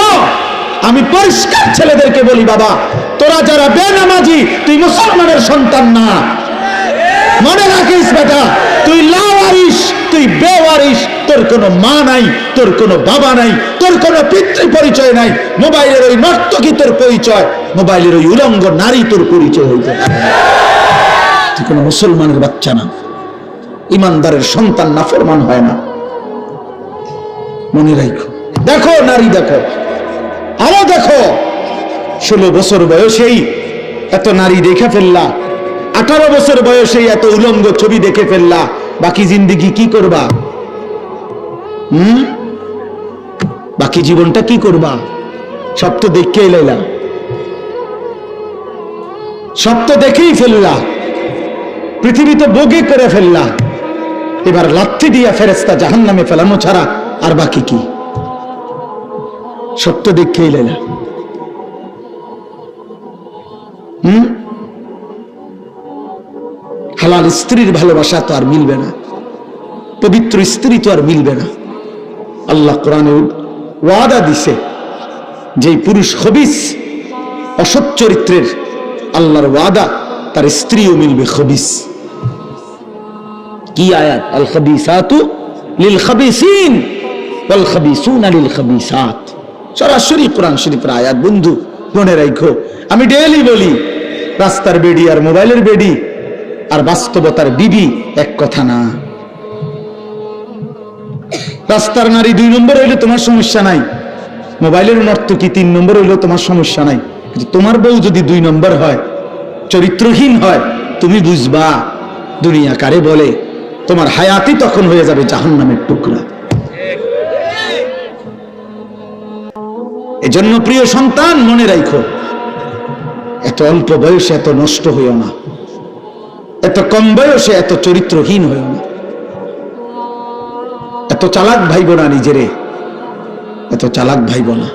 Speaker 1: আমি পরিষ্কার ছেলেদেরকে বলি, বাবা তোরা যারা বেনামাজি, তুই মুসলমানের সন্তান না। মনে রাখিস বেটা, তুই লাওয়ারিস, তুই বেওয়ারিস, তোর কোনো মা নাই, তোর কোনো বাবা নাই, তোর কোনো পিতৃ পরিচয় নাই। মোবাইলের ওই নর্তকী তোর পরিচয়, মোবাইলের ওই উলঙ্গ নারী তোর পরিচয় হইতে পারে। তুই কোনো মুসলমানের বাচ্চা না, ইমানদারের সন্তান নাফরমান হয় না। মনে রাখো। দেখো নারী, দেখো আরো দেখো, 16 বছর বয়সেই এত নারী দেখে ফেললা, 18 বছর বয়সেই এত উলঙ্গ ছবি দেখে ফেললা, বাকি জিন্দেগি কি করবা? বাকি জীবনটা কি করবা? সব তো দেখে এলাইলা, সব তো দেখেই ফেললা, পৃথিবীতে বগে করে ফেললা, এবার লাথি দিয়া ফেরেশতা জাহান্নামে ফেলানো ছাড়া আর বাকি কি? সব তো দেখে এলাইলা। হালাল স্ত্রীর ভালোবাসা তো আর মিলবে না, পবিত্র স্ত্রী তো আর মিলবে না। আল্লাহ কোরআনে ওয়াদা দিছে, যেই পুরুষ খবিস, অসৎ চরিত্রের, আল্লাহর ওয়াদা তার স্ত্রীও মিলবে খবিস। কি আয়াত? আল খাবিসাতু লিল খাবিসিন ওয়াল খাবিসুনা লিল খাবিসাত। সরাসরি কোরআন শরীফের আয়াত। বন্ধু মনে রাখো, আমি ডেইলি বলি, রাস্তার বেডি আর মোবাইলের বেডি আর বাস্তবতার বিবি এক কথা না। রাস্তার নারী 2 নম্বর হইলে তোমার সমস্যা নাই, মোবাইলের নর্তকী 3 নম্বর হইলেও তোমার সমস্যা নাই। কিন্তু তোমার বউ যদি 2 নম্বর হয়, চরিত্রহীন হয়, তুমি বুঝবা দুনিয়া কারে বলে। তোমার হায়াতি তখন হয়ে যাবে জাহান্নামের টুকরা। এজন্য প্রিয় সন্তান মনে রাখো, এত অল্প বয়সে এত নষ্ট হইও না, এত কম বয়সে এত চরিত্রহীন হইও না, এত চালাক ভাইব না নিজেরে, এত চালাক ভাইব না,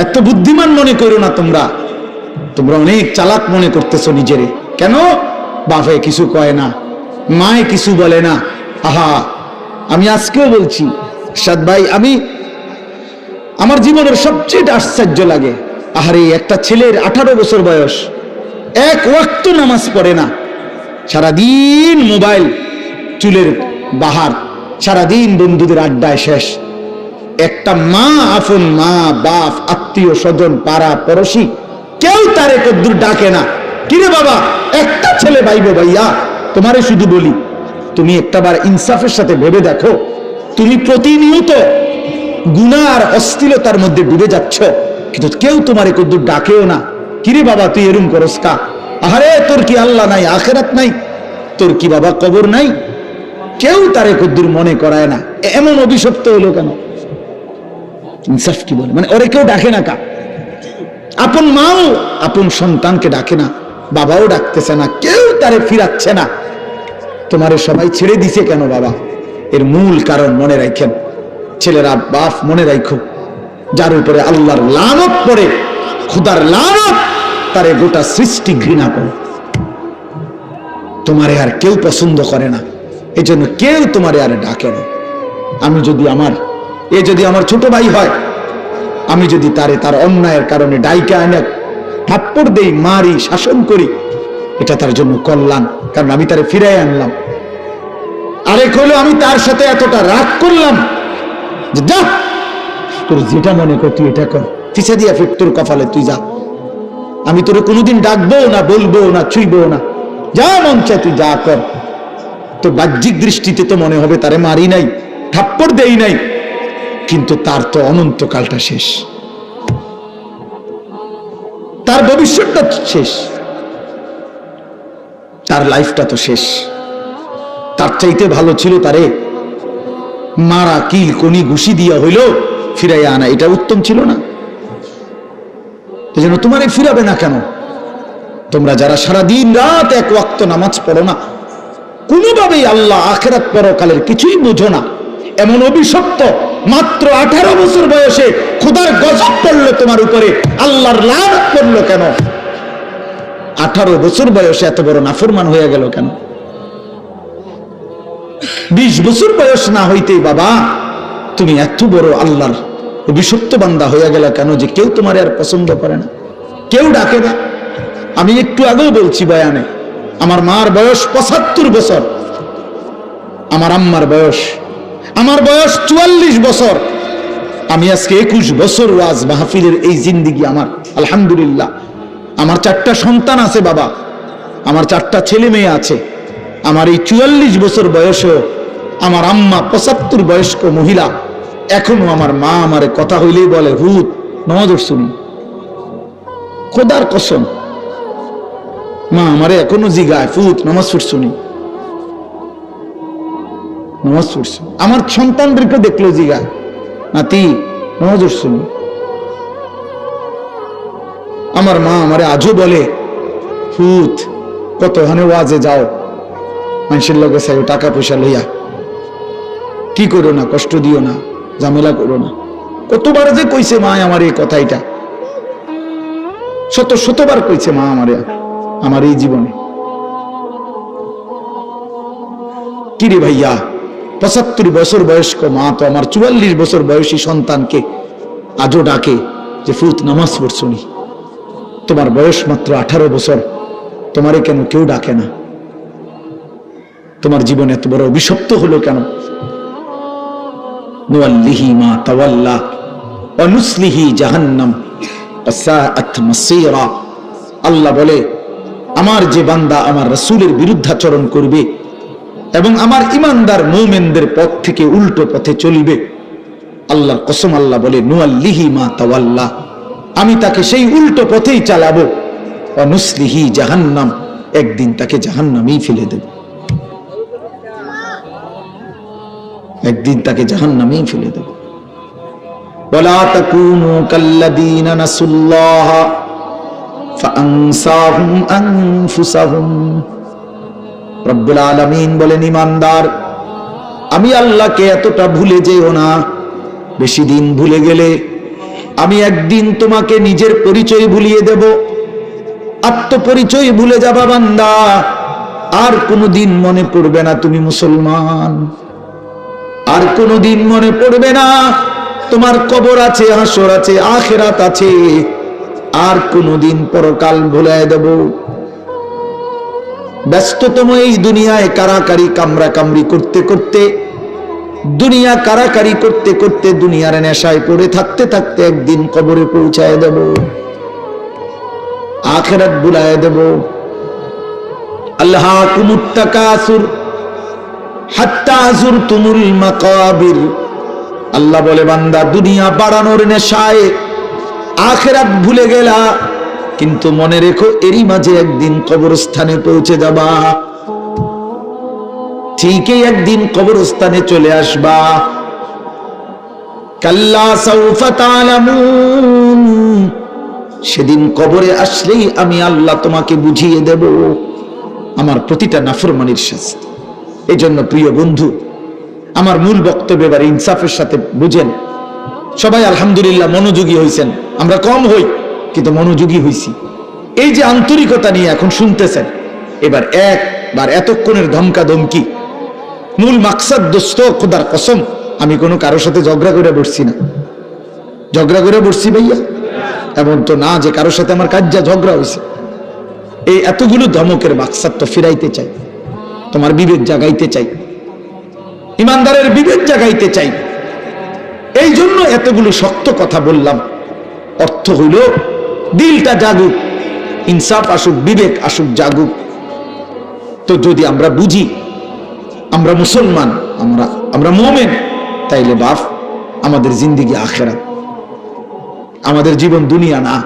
Speaker 1: এত বুদ্ধিমান মনে করো না। তোমরা অনেক চালাক মনে করতেছো নিজেরে। কেন? বাপে কিছু কয় না, মায়ে কিছু বলে না। আহা, আমি আজকেও বলছি সাদ ভাই, আমার জীবনের সবচেয়ে আশ্চর্য লাগে, আহারে একটা ছেলের 18 বছর বয়স, এক ওয়াক্ত নামাজ পড়ে না, সারাদিন মোবাইল, চুলের বাহার, সারাদিন বন্ধুদের আড্ডায় শেষ। একটা মা, আপন মা, বাপ, আত্মীয় স্বজন, পাড়া পড়োশি, কেউ তারে কদ্দুর ডাকে না। কিরে বাবা, একটা ছেলে ভাইবো ভাইয়া, তোমারে শুধু বলি, তুমি একটাবার ইনসাফের সাথে ভেবে দেখো, তুমি প্রতিনিয়ত গুনাহ আর অশ্লীলতার মধ্যে ডুবে যাচ্ছ, কিন্তু কেউ তোমারে কদ্দুর ডাকেও না। কিরে বাবা, তুই এরম করস কা? আহারে, তোর কি আল্লাহ নাই, আখিরাত নাই? তোর কি বাবা কবর নাই? কেউ তারে কদ্দুর মনে করায় না। এমন অভিশপ্ত হলো কেন? ইনসাফ কি বলে, মানে ওরে কেউ ডাকে না কা, আপন মাও আপন সন্তানকে ডাকে না, বাবাও ডাকতেছে না, কেউ তারে ফিরাচ্ছে না। তোমারে সবাই ছেড়ে দিছে কেন বাবা? এর মূল কারণ মনে রাখেন ছেলেরা, বাপ মনে রাখো, যার উপরে আল্লাহর লানত পড়ে, খোদার লানত, তারে গোটা সৃষ্টি ঘৃণা করে। তোমারে আর কেউ পছন্দ করে না, এই জন্য কেউ তোমারে আর ডাকে না। আমি যদি যদি আমার ছোট ভাই হয়, আমি যদি তার অন্যায়ের কারণে ডাইকে আনে থাপ্পড় দেই, মারি, শাসন করি, এটা তার জন্য কল্যাণ, কারণ আমি তারে ফিরাই আনলাম। আরেক হলো আমি তার সাথে এতটা রাগ করলাম যে যা, তোর যেটা মনে কর তুই এটা কর, ফিসা দিয়া ফির তোর কপালে তুই যা, আমি তোরে কোনোদিন ডাকবো না, বলবো না, ছুঁইবো না, যা মন চায় তুই যা কর। তো বাহ্যিক দৃষ্টিতে তো মনে হবে তারে মারি নাই, থাপ্পড় দেই নাই, কিন্তু তার তো অনন্তকালটা শেষ, তার ভবিষ্যৎটা শেষ, তার লাইফটা তো শেষ। তার চাইতে ভালো ছিল তারে মারা, কিল কনি ঘুষি দিয়া হইল ফিরাইয়া আনা, এটা উত্তম ছিল না? এই জন্য তোমারে ফিরাবে না কেন? তোমরা যারা সারা দিন রাত এক ওয়াক্ত নামাজ পড়ো না, কোনোভাবেই আল্লাহ আখিরাত পরকালের কিছুই বুঝো না, এমন অভিশপ্ত, মাত্র 18 বছর বয়সে খোদার গজব পড়লো তোমার উপরে, আল্লাহর লানত পড়লো কেন? 18 বছর বয়সে এত বড় নাফরমান হয়ে গেল কেন? 20 বছর বয়স না হইতেই বাবা তুমি এত বড় আল্লাহর অভিশপ্ত বান্দা হয়ে গেল কেন, যে কেউ তোমার আর পছন্দ করে না, কেউ ডাকে না? আমি একটু আগেও বলছি বয়ানে, আমার মার বয়স 75 বছর, আমার আম্মার বয়স, আমার বয়স 44 বছর। আমি আজকে 21 বছর ওয়াজ মাহফিলের এই জিন্দিগি আমার, আলহামদুলিল্লাহ। আমার 4টা সন্তান আছে বাবা, আমার 4টা ছেলে মেয়ে আছে। আমার এই 44 বছর বয়সেও আমার আম্মা 75 বয়স্ক মহিলা, এখনো আমার মা আমারে কথা হইলেই বলে, হুত নামাজ শুনি, খোদার কসম মা আমারে এখনো জিগায়, ফুত নামাজ শুনি, নামাজ পড়ছি। আমার সন্তানদেরকে দেখলো জিগায়, নাতি নামাজ শুনি। আমার মা আমারে আজও বলে, ফুত কতখানে ওয়াজে যাও, মানুষের লগে চাই টাকা পয়সা লইয়া, কি করো না, কষ্ট দিও না, ঝামেলা করো না। কতবার যে কইছে মা আমার এই কথাইটা, শতবার কইছে মা আমারে আমার এই জীবনে। কিরে ভাইয়া, 75 বছর বয়স্ক মা তো আমার 44 বছর বয়সী সন্তানকে আজও ডাকে যে ফুত নামাজ পড়ছনি, তোমার বয়স মাত্র 18 বছর, তোমারে কেন কেউ ডাকে না? তোমার জীবনে এত বড় অভিশপ্ত হলো কেন? নুয়াল্লিহি মা তাওয়াল্লা ওয়া নুসলিহি জাহান্নাম ওয়াসাআত মাসীরা। আল্লাহ বলে, আমার যে বান্দা আমার রাসূলের বিরুদ্ধাচরণ করবে এবং আমার ইমানদার মুমিনদের পথ থেকে উল্টো পথে চলবে, আল্লাহর কসম আল্লাহ বলে, নুয়াল্লিহি মা তাওয়াল্লা, আমি তাকে সেই উল্টো পথেই চালাবো, ওয়া নুসলিহি জাহান্নাম, একদিন তাকে জাহান্নামেই ফেলে দেব, একদিন তাকে জাহান্নামেই ফেলে দেব। ওয়ালা তাকুনু কাল্লাযীনা নাসুল্লাহ ফাআনসাহুম আনফুসাহুম। রব্বুল আলামিন বলেন, ঈমানদার, আমি আল্লাহকে এতটা ভুলে যেও না, বেশি দিন ভুলে গেলে আমি একদিন তোমাকে নিজের পরিচয় ভুলিয়ে দেব, আত্মপরিচয় ভুলে যাবা বান্দা, আর কোনোদিন মনে পড়বে না তুমি মুসলমান, আর কোনোদিন মনে পড়বে না তোমার কবর আছে, হাসর আছে, আখিরাত আছে, আর কোনোদিন পরকাল ভুলায় দেব। ব্যস্ততম এই দুনিয়ায় কারাকারি কামরা কামড়ি করতে করতে, দুনিয়া কারাকারি করতে করতে, দুনিয়ার নেশায় পড়ে থাকতে থাকতে একদিন কবরে পৌঁছায় দেব, আখিরাত ভুলায় দেব। আল্লাহকুমুত তাকাসুর হাত্তা যুরতুমুল মাকাবির। আল্লাহ বলে, বান্দা দুনিয়া বাড়ানোর নেশায় আখিরাত ভুলে গেলা, কিন্তু মনে রেখো এরই মাঝে একদিন কবরস্থানে পৌঁছে যাবা, ঠিকই একদিন কবরস্থানে চলে আসবা। কাল্লা সাউফা তা'লামুন, সেদিন কবরে আসলেই আমি আল্লাহ তোমাকে বুঝিয়ে দেব আমার প্রতিটা নাফরমানির শাস্তি। এই জন্য প্রিয় বন্ধু, আমার মূল বক্তব্য এবার ইনসাফের সাথে বুঝেন। সবাই আলহামদুলিল্লাহ মনোযোগী হয়েছেন, আমরা কম হই কিন্তু মনোযোগী হইছি। এই যে আন্তরিকতা নিয়ে এখন শুনতেছেন, এবার একবার এতক্ষণের ধমকা ধমকি, মূল মাকসাদ দোস্ত খোদার কসম, আমি কোনো কারোর সাথে ঝগড়া করে বসছি না। ঝগড়া করে বসছি ভাইয়া? এমন তো না যে কারোর সাথে আমার কাজ্জা ঝগড়া হয়েছে। এই এতগুলো ধমকের মাকসাদ তো ফিরাইতে চাই, তোমার বিবেক জাগাইতে চাই, ইমানদারের বিবেক জাগাইতে চাই। এই জন্য এতগুলো শক্ত কথা বললাম। অর্থ হইল দিলটা জাগুক, ইনসাফ আসুক, বিবেক আসুক, জাগুক। তো যদি আমরা বুঝি আমরা মুসলমান, আমরা মুমিন, তাইলে বাপ আমাদের জিন্দেগি আখিরাত, আমাদের জীবন দুনিয়া না।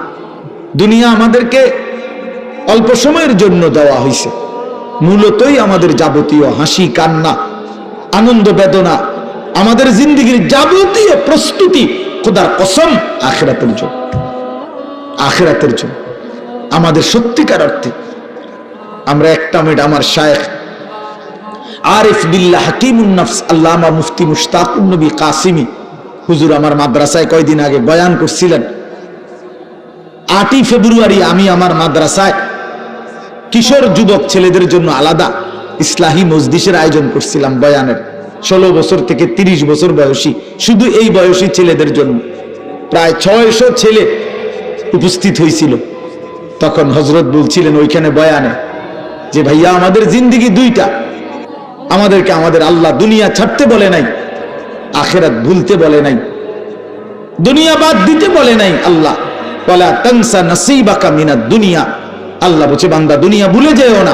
Speaker 1: দুনিয়া আমাদেরকে অল্প সময়ের জন্য দেওয়া হয়েছে, মূলতই আমাদের যাবতীয় হাসি কান্না আনন্দ বেদনা, আমাদের জিন্দেগির যাবতীয় প্রস্তুতি খোদার কসম আখিরাতের জন্য। আখিরাতের জন্য আমাদের সত্যিকার অর্থে আমরা একটা মিনিট আমার শায়েখ আরিফ বিল্লাহ হাকিমুন নফস আল্লামা মুফতি মুশতাকুন নবী কাসিমি হুজুর আমার মাদ্রাসায় কয়দিন আগে বয়ান করছিলেন। 8ই ফেব্রুয়ারি আমি আমার মাদ্রাসায় কিশোর যুবক ছেলেদের জন্য আলাদা ইসলাহি মজলিসের আয়োজন করছিলাম বয়ানের। 16 বছর থেকে 30 বছর বয়সী, শুধু এই বয়সী ছেলেদের জন্য প্রায় 600 ছেলে উপস্থিত হয়েছিল। তখন হযরত বলছিলেন ওইখানে বয়ানে যে ভাইয়া আমাদের জিন্দেগি দুইটা, আমাদেরকে আমাদের আল্লাহ দুনিয়া ছাড়তে বলে নাই, আখিরাত ভুলতে বলে নাই, দুনিয়া বাদ দিতে বলে নাই। আল্লাহ ওয়ালা তানসা নাসিবাকা মিনাদ দুনিয়া, আল্লাহ বলছে বান্দা দুনিয়া ভুলে যেও না।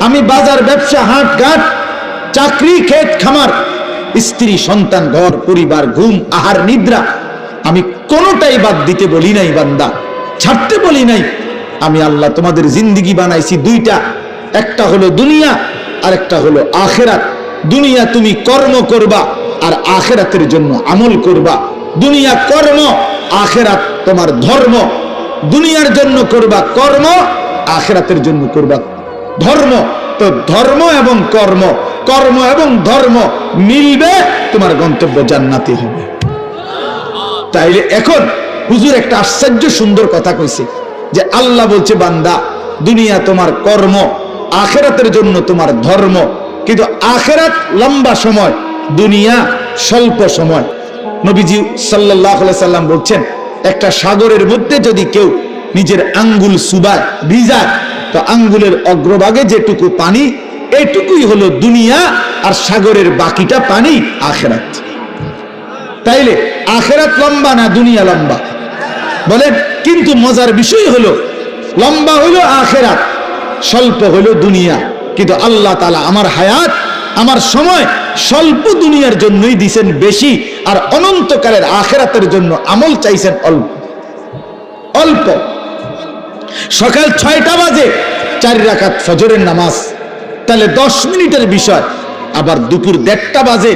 Speaker 1: আমি বাজার ব্যবসা হাট ঘাট চাকরি ক্ষেত খামার স্ত্রী সন্তান ঘর পরিবার ঘুম আহার নিদ্রা আমি কোনোটাই বাদ দিতে বলি নাই বান্দা, ছাড়তে বলি নাই। আমি আল্লাহ তোমাদের জিন্দেগি বানাইছি দুইটা, একটা হলো দুনিয়া আর একটা হলো আখিরাত। দুনিয়া তুমি কর্ম করবা আর আখিরাতের জন্য আমল করবা। দুনিয়া কর্ম, আখিরাত তোমার ধর্ম। দুনিয়ার জন্য করবা কর্ম, আখিরাতের জন্য করবা ধর্ম। তো ধর্ম এবং কর্ম, কর্ম এবং ধর্ম মিলবে, তোমার গন্তব্য জান্নাতি হবে। তাইলে এখন হুজুর একটা আশ্চর্য সুন্দর কথা কইছে যে আল্লাহ বলছে বান্দা দুনিয়া তোমার কর্ম, আখিরাতের জন্য তোমার ধর্ম। কিন্তু আখিরাত লম্বা সময়, দুনিয়া স্বল্প সময়। নবীজি সাল্লাল্লাহু আলাইহি সাল্লাম বলছেন একটা সাগরের মধ্যে যদি কেউ নিজের আঙ্গুল চুবায় ভিজায়, তো আঙ্গুলের অগ্রভাগে যেটুকু পানি এটুকুই হলো দুনিয়া, আর সাগরের বাকিটা পানি আখিরাত। তাইলে আখিরাত লম্বা না দুনিয়া লম্বা বলেন? কিন্তু মজার বিষয় হলো লম্বা হলো আখিরাত, স্বল্প হলো দুনিয়া। কিন্তু আল্লাহ তাআলা আমার হায়াত, আমার সময় স্বল্প দুনিয়ার জন্যই দিয়েছেন বেশি, আর অনন্তকালের আখিরাতের জন্য আমল চাইছেন অল্প অল্প। সকাল 6টা বাজে 4 রাকাত ফজরের নামাজ, তাহলে 10 মিনিটের বিষয়। আবার দুপুর 1:30টা বাজে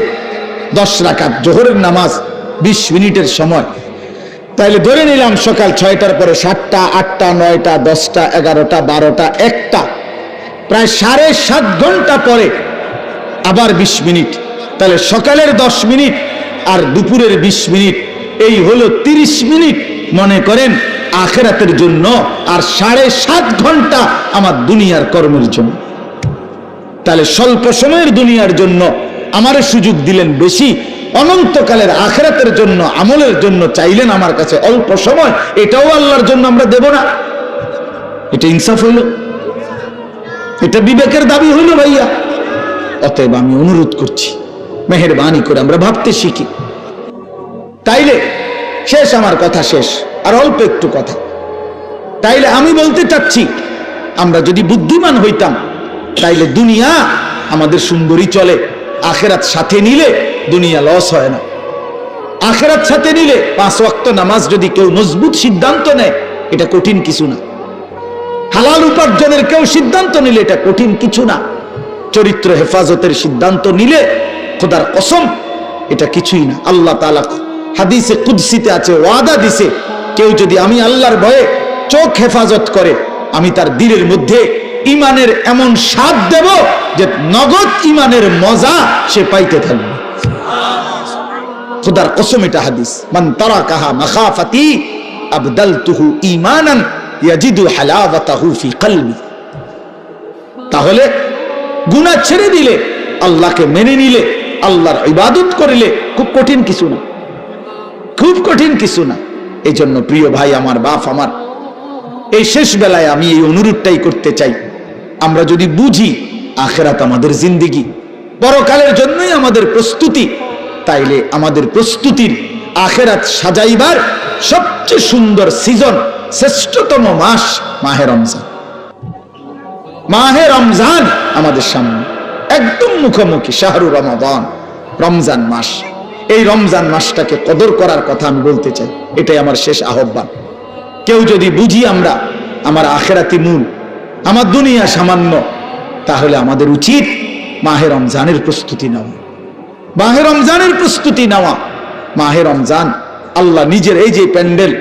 Speaker 1: 10 রাকাত জোহরের নামাজ, 20 মিনিটের সময়। তাইলে ধরে নিলাম সকাল 6টার পরে 7টা 8টা 9টা 10টা 11টা 12টা 1টা, প্রায় 7.5 ঘন্টা পরে আবার 20 মিনিট। তাহলে সকালের 10 মিনিট আর দুপুরের 20 মিনিট, এই হলো 30 মিনিট মনে করেন আখিরাতের জন্য, আর 7.5 ঘন্টা আমার দুনিয়ার কর্মের জন্য। তাহলে স্বল্প সময়ের দুনিয়ার জন্য আমারে সুযোগ দিলেন বেশি, অনন্তকালের আখিরাতের জন্য আমলের জন্য চাইলেন আমার কাছে অল্প সময়। এটাও আল্লাহর জন্য আমরা দেব না? এটা ইনসাফ হইল? এটা বিবেকের দাবি হইল ভাইয়া? অতএব আমি অনুরোধ করছি মেহেরবানি করে আমরা ভাবতে শিখি। তাইলে শেষ, আমার কথা শেষ, আর অল্প একটু কথা। তাইলে আমি বলতে চাচ্ছি আমরা যদি বুদ্ধিমান হইতাম তাইলে দুনিয়া আমাদের সুন্দরী চলে, আখিরাত সাথে নিলে দুনিয়া লস হয় না। আখিরাত সাথে নিলে 5 ওয়াক্ত নামাজ যদি কেউ মজবুত সিদ্ধান্ত নেয়, এটা কঠিন কিছু না। হালাল উপার্জনের কেউ সিদ্ধান্ত নিলে এটা কঠিন কিছু না। চরিত্র হেফাজতের সিদ্ধান্ত নিলে খোদার কসম এটা কিছুই না। আল্লাহ তাআলা হাদিসে কুদসিতে আছে, ওয়াদা দিছে, কেউ যদি আমি আল্লাহর ভয়ে চোখ হেফাজত করে, আমি তার দিলের মধ্যে ইমানের এমন স্বাদ দেব যে নগদ ইমানের মজা সে পাইতে থাকবে। খোদার কসম, এটা হাদিস। মান তারাকাহা মাখাফাতি আবদালতুহু ঈমানান ইয়াজিদু হালাওয়াতাহু ফি কলবি। তাহলে গুনাহ ছেড়ে দিলে, আল্লাহকে মেনে নিলে, আল্লাহর ইবাদত করলে খুব কঠিন কিছু না, খুব কঠিন কিছু না। এই জন্য প্রিয় ভাই আমার, বাপ আমার, এই শেষ বেলায় আমি এই অনুরোধটাই করতে চাই, আমরা যদি বুঝি আখিরাত আমাদের জিন্দেগি, পরকালের জন্যই আমাদের প্রস্তুতি, তাইলে আমাদের প্রস্তুতির আখিরাত সাজাইবার সবচেয়ে সুন্দর সিজন, শ্রেষ্ঠতম মাস মাহে রমজান। মাহে রমজান আমাদের সামনে একদম মুখোমুখি, শাহরু রমাদান, রমজান মাস। এই রমজান মাসটাকে কদর করার কথা আমি বলতে চাই, এটাই আমার শেষ আহ্বান। কেউ যদি বুঝি আমরা আমার আখিরাতি মূল, আমার দুনিয়া সামান্য, তাহলে আমাদের উচিত মাহে রমজানের প্রস্তুতি নেওয়া, মাহে রমজানের প্রস্তুতি নেওয়া। মাহে রমজান আল্লাহ নিজের, এই যে প্যান্ডেল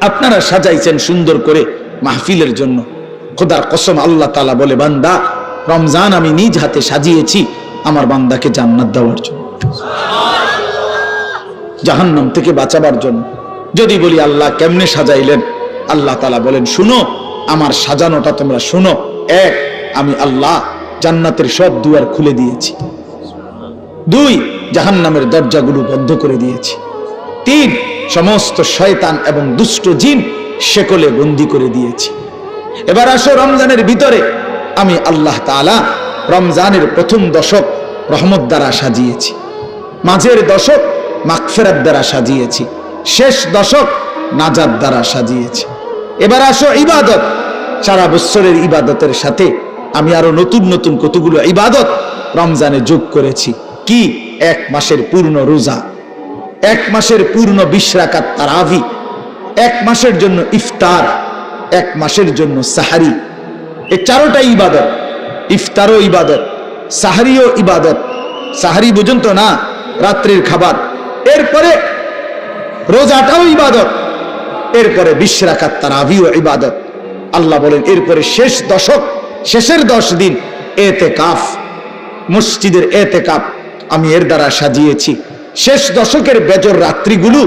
Speaker 1: আপনারা সাজাইছেন সুন্দর করে মাহফিলের জন্য, খোদার কসম আল্লাহ তাআলা বলে, বান্দা রমজান আমি নিজ হাতে সাজিয়েছি আমার বান্দাকে জান্নাত দেওয়ার জন্য, জাহান্নাম থেকে বাঁচাবার জন্য। যদি বলি আল্লাহ কেমনে সাজাইলেন, আল্লাহ তাআলা বলেন, শুনো আমার সাজানোটা তোমরা শুনো। এক, আমি আল্লাহ জান্নাতের সব দুয়ার খুলে দিয়েছি। দুই, জাহান্নামের দরজাগুলো বন্ধ করে দিয়েছি। তিন, সমস্ত শয়তান এবং দুষ্ট জিন শেকলে বন্দী করে দিয়েছি। এবার আসো রমজানের ভিতরে, আমি আল্লাহ তাআলা রমজানের প্রথম দশক রহমত দ্বারা সাজিয়েছি, মাঝের দশক মাগফিরাত দ্বারা সাজিয়েছি, শেষ দশক নাজাত দ্বারা সাজিয়েছি। এবার আসো ইবাদত, সারা বছরের ইবাদতের সাথে আমি আরো নতুন নতুন কতগুলো ইবাদত রমজানে যোগ করেছি। কি? এক মাসের পূর্ণ রোজা, এক মাসের পূর্ণ 20 রাকাত তারাবি, এক মাসের জন্য ইফতার, এক মাসের জন্য সাহারি। এই চারোটা ইবাদত, ইফতারও ইবাদত, সাহারিও ইবাদত। সাহারি বুঝুন তো না, রাত্রির খাবার। এরপরে রোজাটাও ইবাদত, এরপরে 20 রাকাত তারাবিও ইবাদত। আল্লাহ বলেন এরপরে শেষ দশক, শেষের 10 দিন এতেকাফ, মসজিদের এতেকাফ আমি এর দ্বারা সাজিয়েছি। শেষ দশকের বেজর রাত্রিগুলো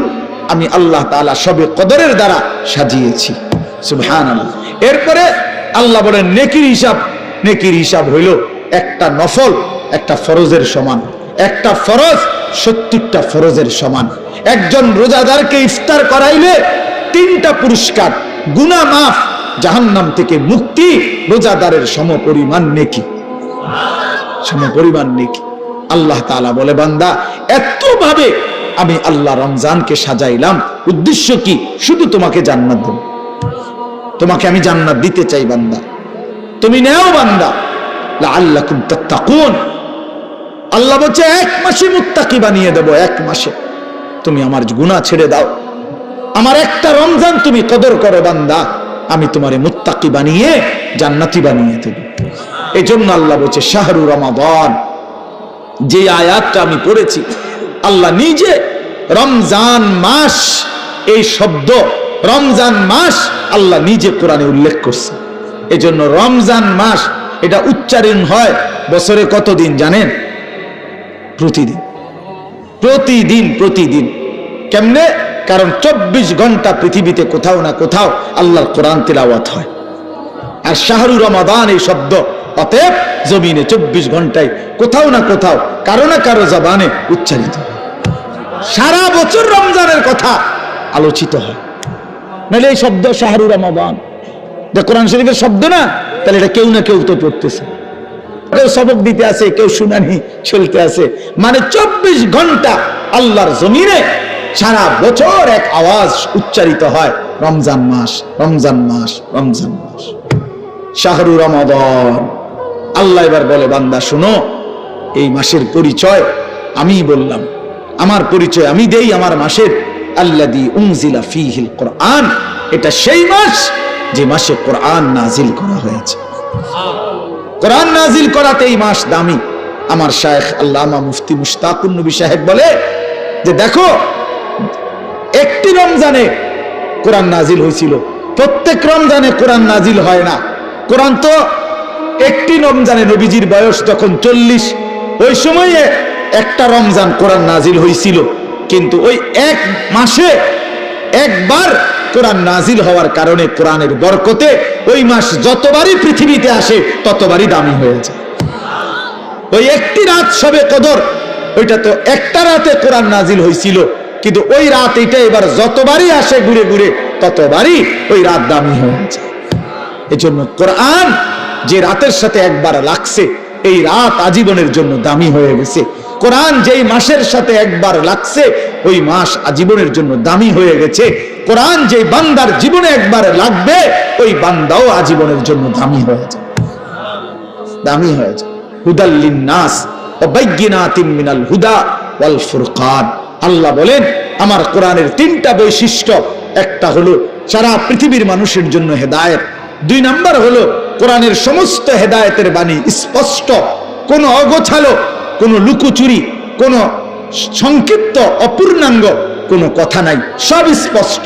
Speaker 1: আমি আল্লাহ তাআলা সবে কদরের দ্বারা সাজিয়েছি। সুবহানাল্লাহ। এরপরে আল্লাহ বলেন নেকির হিসাব, নেকির হিসাব হইল একটা নফল একটা ফরজের সমান, একটা ফরজ 70টা ফরজের সমান। একজন রোজাদারকে ইফতার করাইলে 3টা পুরস্কার, গুনাহ মাফ, জাহান্নাম থেকে মুক্তি, রোজাদারের সমপরিমাণ নেকি, সমপরিমাণ নেকি। আল্লাহ তাআলা বলে, বান্দা এত ভাবে আমি আল্লাহ রমজানকে সাজাইলাম, উদ্দেশ্য কি? শুধু তোমাকে জান্নাত দেব, তোমাকে আমি জান্নাত দিতে চাই বান্দা, তুমি নেও বান্দা, লাআল্লাকুম তাত্তাকুন। আল্লাহ বলছে 1 মাসে মুত্তাকি বানিয়ে দেব, 1 মাসে তুমি আমার গুনাহ ছেড়ে দাও, আমার একটা রমজান তুমি কদর করো বান্দা, আমি তোমারে মুত্তাকি বানিয়ে জান্নাতি বানিয়ে দেব। এই জন্য আল্লাহ বলছে শাহরু রমাদান। যে আয়াতটা আমি পড়েছি, আল্লাহ নিজে রমজান মাস, এই শব্দ রমজান মাস আল্লাহ নিজে কোরআনে উল্লেখ করছে। এই জন্য রমজান মাস এটা উচ্চারণ হয় বছরে কতদিন জানেন? প্রতিদিন, প্রতিদিন, প্রতিদিন। কেমনে? কারণ 24 ঘন্টা পৃথিবীতে কোথাও না কোথাও আল্লাহর কোরআন তিলাওয়াত হয়। আর শাহরু রমাদান এই শব্দ অতএব জমিনে 24 ঘন্টায় কোথাও না কোথাও কারো না কারো জবানে উচ্চারিত, সারা বছর রমজানের কথা আলোচিত হয়। নাহলে এই শব্দ শাহরু রমাদান যে কোরআন শরীফের শব্দ না, তাহলে এটা কেউ না কেউ তো পড়তেছে, কেউ সবক দিতে আছে, কেউ শুনানি চলতে আছে। মানে 24 ঘন্টা আল্লাহর জমিনে সারা বছর এক আওয়াজ উচ্চারিত হয়, রমজান মাস, রমজান মাস, রমজান মাস, শাহরু রমাদান। আল্লাহ এবার বলে, বান্দা শোনো, এই মাসের পরিচয় আমি বললাম, আমার পরিচয় আমি দেই আমার মাসের। আল্লাযী উনজিলা ফীহিল কোরআন, এটা সেই মাস যে মাসে কোরআন নাজিল করা হয়েছে। কোরআন নাজিল করাতে এই মাস দামি। আমার শায়েখ আল্লামা মুফতি মুশতাকুন নবী সাহেব বলে যে দেখো একটি রমজানে কোরআন নাজিল হয়েছিল, প্রত্যেক রমজানে কোরআন নাজিল হয় না। কোরআন তো একটি রমজানে, নবীজির বয়স যখন 40, ওই সময়ে একটা রমজান কোরআন নাজিল হয়েছিল। কিন্তু ওই এক মাসে একবার কোরআন নাজিল হওয়ার কারণে কোরআনের বরকতে ওই মাস যতবারই পৃথিবীতে আসে ততবারই দামি হয়েছে। ওই একটি রাত শবে কদর, ওইটা তো একটা রাতে কোরআন নাজিল হয়েছিল, কিন্তু ওই রাত এটা এবার যতবারই আসে ঘুরে ঘুরে ততবারই ওই রাত দামি হয়েছে। এজন্য কোরআন যে রাতের সাথে একবার লাগছে, এই রাত আজীবনের জন্য দামি হয়ে গেছে। কোরআন যেই মাসের সাথে একবার লাগছে, ওই মাস আজীবনের জন্য দামি হয়ে গেছে। কোরআন যেই বান্দার জীবনে একবার লাগবে, ওই বান্দাও আজীবনের জন্য দামি হয়ে যায়, দামি হয়ে যায়। হুদাল লিন্নাস ওয়া বাইয়িনাতিন মিনাল হুদা ওয়াল ফুরকান। আল্লাহ বলেন আমার কোরআনের তিনটা বৈশিষ্ট্য, একটা হলো সারা পৃথিবীর মানুষের জন্য হেদায়েত, 2 নাম্বার হলো কোরআনের সমস্ত হেদায়েতের বাণী স্পষ্ট, কোনো অগোছালো, কোনো লুকোচুরি, কোনো সংক্ষিপ্ত অপূর্ণাঙ্গ কোনো কথা নাই, সব স্পষ্ট।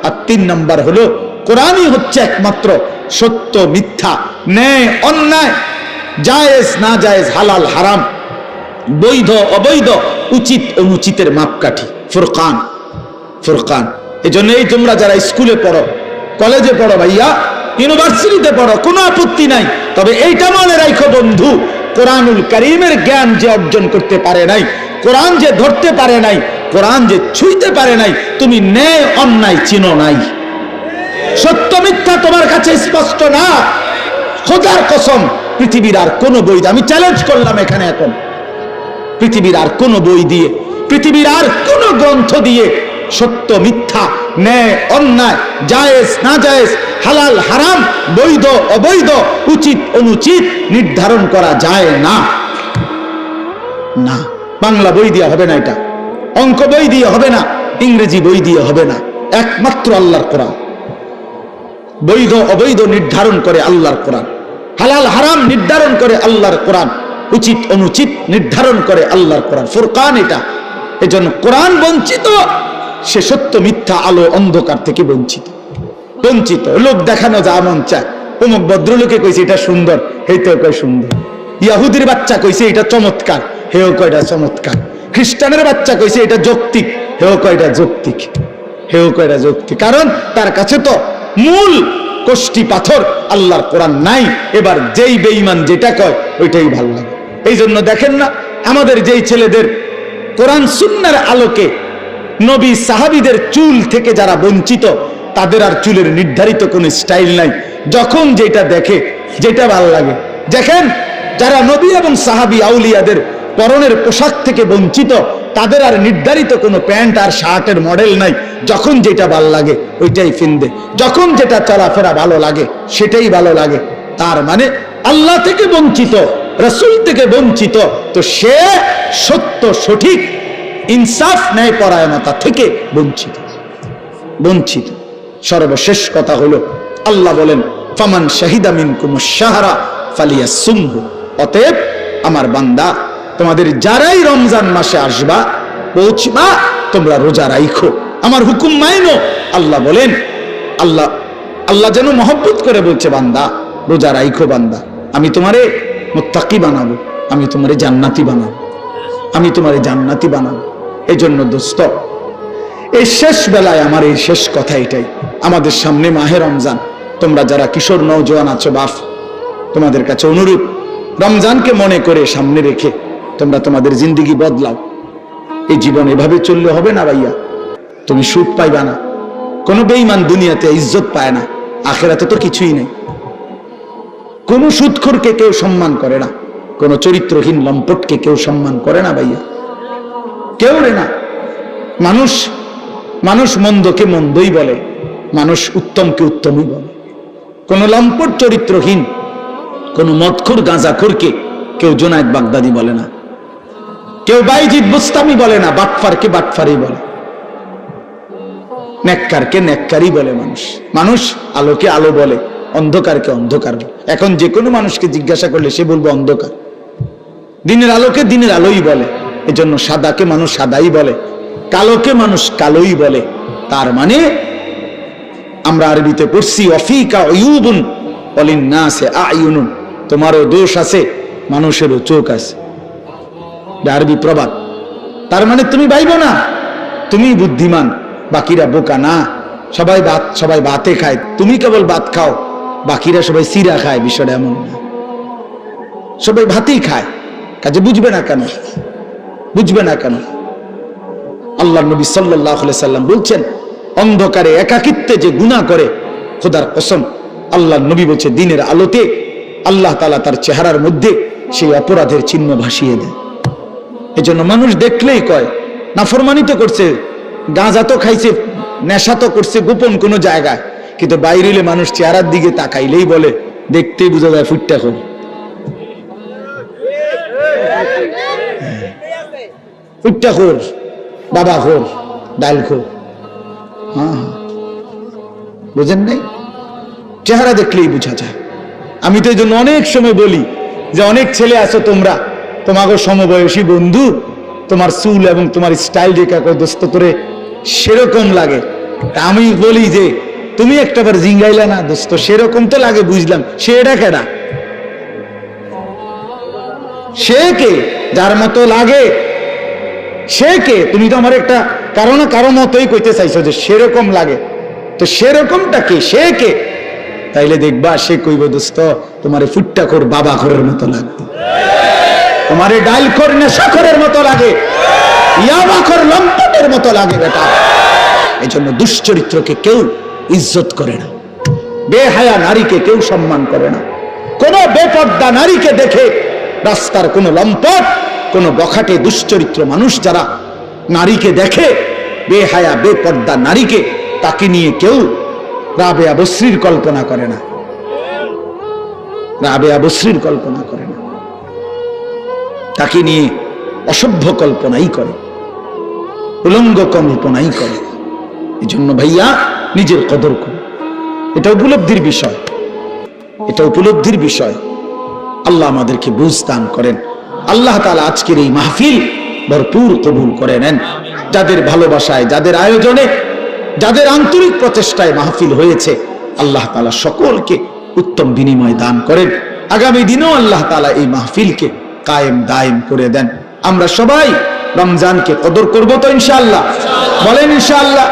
Speaker 1: আর 3 নাম্বার হলো কোরআনই হচ্ছে একমাত্র সত্য মিথ্যা, ন্যায় অন্যায়, জায়েজ না জায়েজ, হালাল হারাম, বৈধ অবৈধ, উচিত অনুচিতের মাপকাঠি, ফুরকান। ফুরকান। এজন্যই তোমরা যারা স্কুলে পড়ো, কলেজে পড়ো ভাইয়া, ইউনিভার্সিটিতে পড়ো, কোনো আপত্তি নাই, তবে এইটা মনে রাখো বন্ধু, কোরআনুল কারীমের জ্ঞান যে অর্জন করতে পারে নাই, কোরআন যে ধরতে পারে নাই, কোরআন যে ছুঁইতে পারে নাই, তুমি ন্যায় অন্যায় চিনো নাই, সত্য মিথ্যা তোমার কাছে স্পষ্ট না। খোদার কসম, পৃথিবীর আর কোন বই, আমি চ্যালেঞ্জ করলাম এখানে এখন, পৃথিবীর আর কোন বই দিয়ে, পৃথিবীর আর কোন গ্রন্থ দিয়ে সত্য মিথ্যা, ন্যায় অন্যায়, জায়েজ না জায়েজ, হালাল হারাম, বৈধ অবৈধ, উচিত অনুচিত নির্ধারণ করা যায় না। না, বাংলা বই দিয়ে হবে না, এটা অঙ্ক বই দিয়ে হবে না, ইংরেজি বই দিয়ে হবে না, একমাত্র আল্লাহর কোরআন। বৈধ অবৈধ নির্ধারণ করে আল্লাহর কোরআন, হালাল হারাম নির্ধারণ করে আল্লাহর কোরআন, উচিত অনুচিত নির্ধারণ করে আল্লাহর কোরআন, ফুরকান এটা। এজন্য কোরআন বঞ্চিত, সে সত্য মিথ্যা, আলো অন্ধকার থেকে বঞ্চিত। বঞ্চিত লোক দেখানো যা মন চায়, অমুক ভদ্রলোকে কইছে এটা সুন্দর, হেইতেও কয় সুন্দর, ইয়াহুদির বাচ্চা কইছে এটা চমৎকার, হেও কয় এটা চমৎকার, খ্রিস্টানের বাচ্চা কইছে এটা যৌক্তিক, হেও কয় এটা যৌক্তিক, হেও কয় এটা যৌক্তিক। কারণ তার কাছে তো মূল কষ্টি পাথর আল্লাহর কোরআন নাই। এবার যেই বেঈমান যেটা কয় ওইটাই ভালো লাগে। এই জন্য দেখেন না, আমাদের যেই ছেলেদের কোরআন সুন্নাহর আলোকে নবী সাহাবীদের চুল থেকে যারা বঞ্চিত, তাদের আর চুলের নির্ধারিত কোনো স্টাইল নাই, যখন যেটা দেখে যেটা ভালো লাগে। দেখেন যারা নবী এবং সাহাবী আউলিয়াদের পরনের পোশাক থেকে বঞ্চিত, তাদের আর নির্ধারিত কোনো প্যান্ট আর শার্টের মডেল নাই, যখন যেটা ভালো লাগে ওইটাই কিনবে, যখন যেটা চলাফেরা ভালো লাগে সেটাই ভালো লাগে। তার মানে আল্লাহ থেকে বঞ্চিত, রাসূল থেকে বঞ্চিত, তো সে সত্য সঠিক ইনসাফ ন্যায় পরায়ণতা থেকে বঞ্চিত, বঞ্চিত। সর্বশেষ কথা হলো আল্লাহ বলেন ফামান শাহিদা মিনকুমুশ শাহরা ফালিয়াসুমহু। অতএব আমার বান্দা, তোমাদের যারাই রমজান মাসে আসবা, পৌঁছবা, তোমরা রোজা রাখো, আমার হুকুম মাইনো। আল্লাহ বলেন, আল্লাহ যেন মহব্বত করে বলছে, বান্দা রোজা রাখো, বান্দা আমি তোমারে মুত্তাকি বানাবো, আমি তোমারে জান্নাতি বানাবো, আমি তোমারে জান্নাতি বানাবো। এই জন্য দোস্ত, এই শেষ বেলায় আমার এই শেষ কথা এটাই, আমাদের সামনে মাহে রমজান। তোমরা যারা কিশোর নওজোয়ান আছো বাপ, তোমাদের কাছে অনুরোধ, রমজানকে মনে করে সামনে রেখে তোমরা তোমাদের জিন্দেগি বদলাও। এই জীবন এভাবে চললে হবে না ভাইয়া, তুমি সুখ পাইবা না। কোনো বেঈমান দুনিয়াতে ইজ্জত পায় না, আখিরাতে তো কিছুই নেই। কোন সুদখোরকে কেউ সম্মান করে না, কোন চরিত্রহীন লম্পটকে কেউ সম্মান করে না ভাইয়া, কেউ রে না। মানুষ মন্দকে মন্দই বলে, মানুষ উত্তমকে উত্তমই বলে। কোন লম্পট চরিত্রহীন, কোন মদখোর গাঁজাখোরকে কেউ জুনায়েদ বাগদাদি বলে না, কেউ বাইজিদ বুস্তামি বলে না, বাটফারকে বাটফারই বলে, নেককারকে নেককারই বলে। মানুষ আলোকে আলো বলে, অন্ধকারকে অন্ধকার বলে। এখন যে কোনো মানুষকে জিজ্ঞাসা করলে সে বলবে অন্ধকার, দিনের আলোকে দিনের আলোই বলে। এজন্য সাদাকে মানুষ সাদাই বলে, কালোকে মানুষ কালোই বলে। তার মানে আমরা আরবিতে পড়ছি অফিকা উয়ুবুন ওয়ালিন্নাসি আয়ুনুন, তোমারও দোষ আছে, মানুষেরও চোখ আছে। আরবি প্রবাদ। তার মানে তুমি ভাইবো না তুমি বুদ্ধিমান, বাকিরা বোকা না। সবাই ভাতে খায়, তুমি কেবল ভাত খাও, বাকিরা সবাই সিরা খায়। বিষয়টা এমন না, সবাই ভাতেই খায়, কাজে বুঝবে না কেন? বুঝবে না কেন? আল্লাহ নবী সাল্লাল্লাহু আলাইহি সাল্লাম বলছেন, অন্ধকারে একাকিত্বে যে গুনাহ করে, খোদার কসম, আল্লাহ নবী বলছে দিনের আলোতে আল্লাহ তাআলা তার চেহারার মধ্যে সেই অপরাধের চিহ্ন ভাসিয়ে দেয়। এজন্য মানুষ দেখলেই কয় নাফরমানি তো করছে, গাঁজা তো খাইছে, নেশা তো করছে গোপন কোনো জায়গায়, কিন্তু বাইরেলে মানুষ চেহারার দিকে তাকাইলেই বলে, দেখতেই বোঝা যায় ফুটটা খোর। ফুটটা খোর, বাবা খোর, ডাল খোর। হ্যাঁ, বুঝেন নাই? চেহারা দেখলেই বোঝা যায়। আমি তো এই জন্য অনেক সময় বলি যে অনেক ছেলে আছো তোমরা, তোমাকে সমবয়সী বন্ধু, তোমার চুল এবং তোমার স্টাইল যে কাকে দোস্ত করে সেরকম লাগে। আমি বলি যে তুমি একটাবার জিঙ্গাইলা না দোস্ত, সেরকম তো লাগে, বুঝলাম। সে এটা কেডা? সে কে? যার মতো লাগে সে কে? তুমি তো আমার একটা কারো না কারো মতোই কইতে চাইছো যে সেরকম লাগে, তো সেরকমটা কে? সে কে? তাইলে দেখবা সে কইব, দোস্ত তোমার ফুটটা খোর বাবা খোরের মতো লাগবে, তোমার ডাইল খোর নেশাখোরের মতো লাগে, ইয়াবা খোর লম্পটের মতো লাগে বেটা। এই জন্য দুশ্চরিত্রকে কেউ ইজ্জত করে না, বেহায়া নারীকে কেউ সম্মান করে না। কোন বেপর্দা নারীকে দেখে রাস্তার কোন লম্পট, কোন বখাটে দুশ্চরিত্র মানুষ যারা নারীকে দেখে, বেহায়া বেপর্দা নারীকে, তাকে নিয়ে কেউ রাবেয়া বসরির কল্পনা করে না, রাবেয়া বসরির কল্পনা করে না, তাকে নিয়ে অসভ্য কল্পনাই করে, উলঙ্গ কল্পনাই করে। এই জন্য ভাইয়া নিজের কদর করো, এটা উপলব্ধির বিষয়, এটা উপলব্ধির বিষয়। আল্লাহ আমাদেরকে বুঝ দান করেন। আল্লাহ তাআলা আজকের এই মাহফিল ভরপুর কবুল করে নেন। যাদের ভালোবাসায়, যাদের আয়োজনে, যাদের আন্তরিক প্রচেষ্টায় মাহফিল হয়েছে, আল্লাহ তাআলা সকলকে উত্তম বিনিময় দান করেন। আগামী দিনেও আল্লাহ তাআলা এই মাহফিলকে কায়েম দায়েম করে দেন। আমরা সবাই রমজানকে কদর করব তো ইনশাআল্লাহ? বলেন ইনশাআল্লাহ।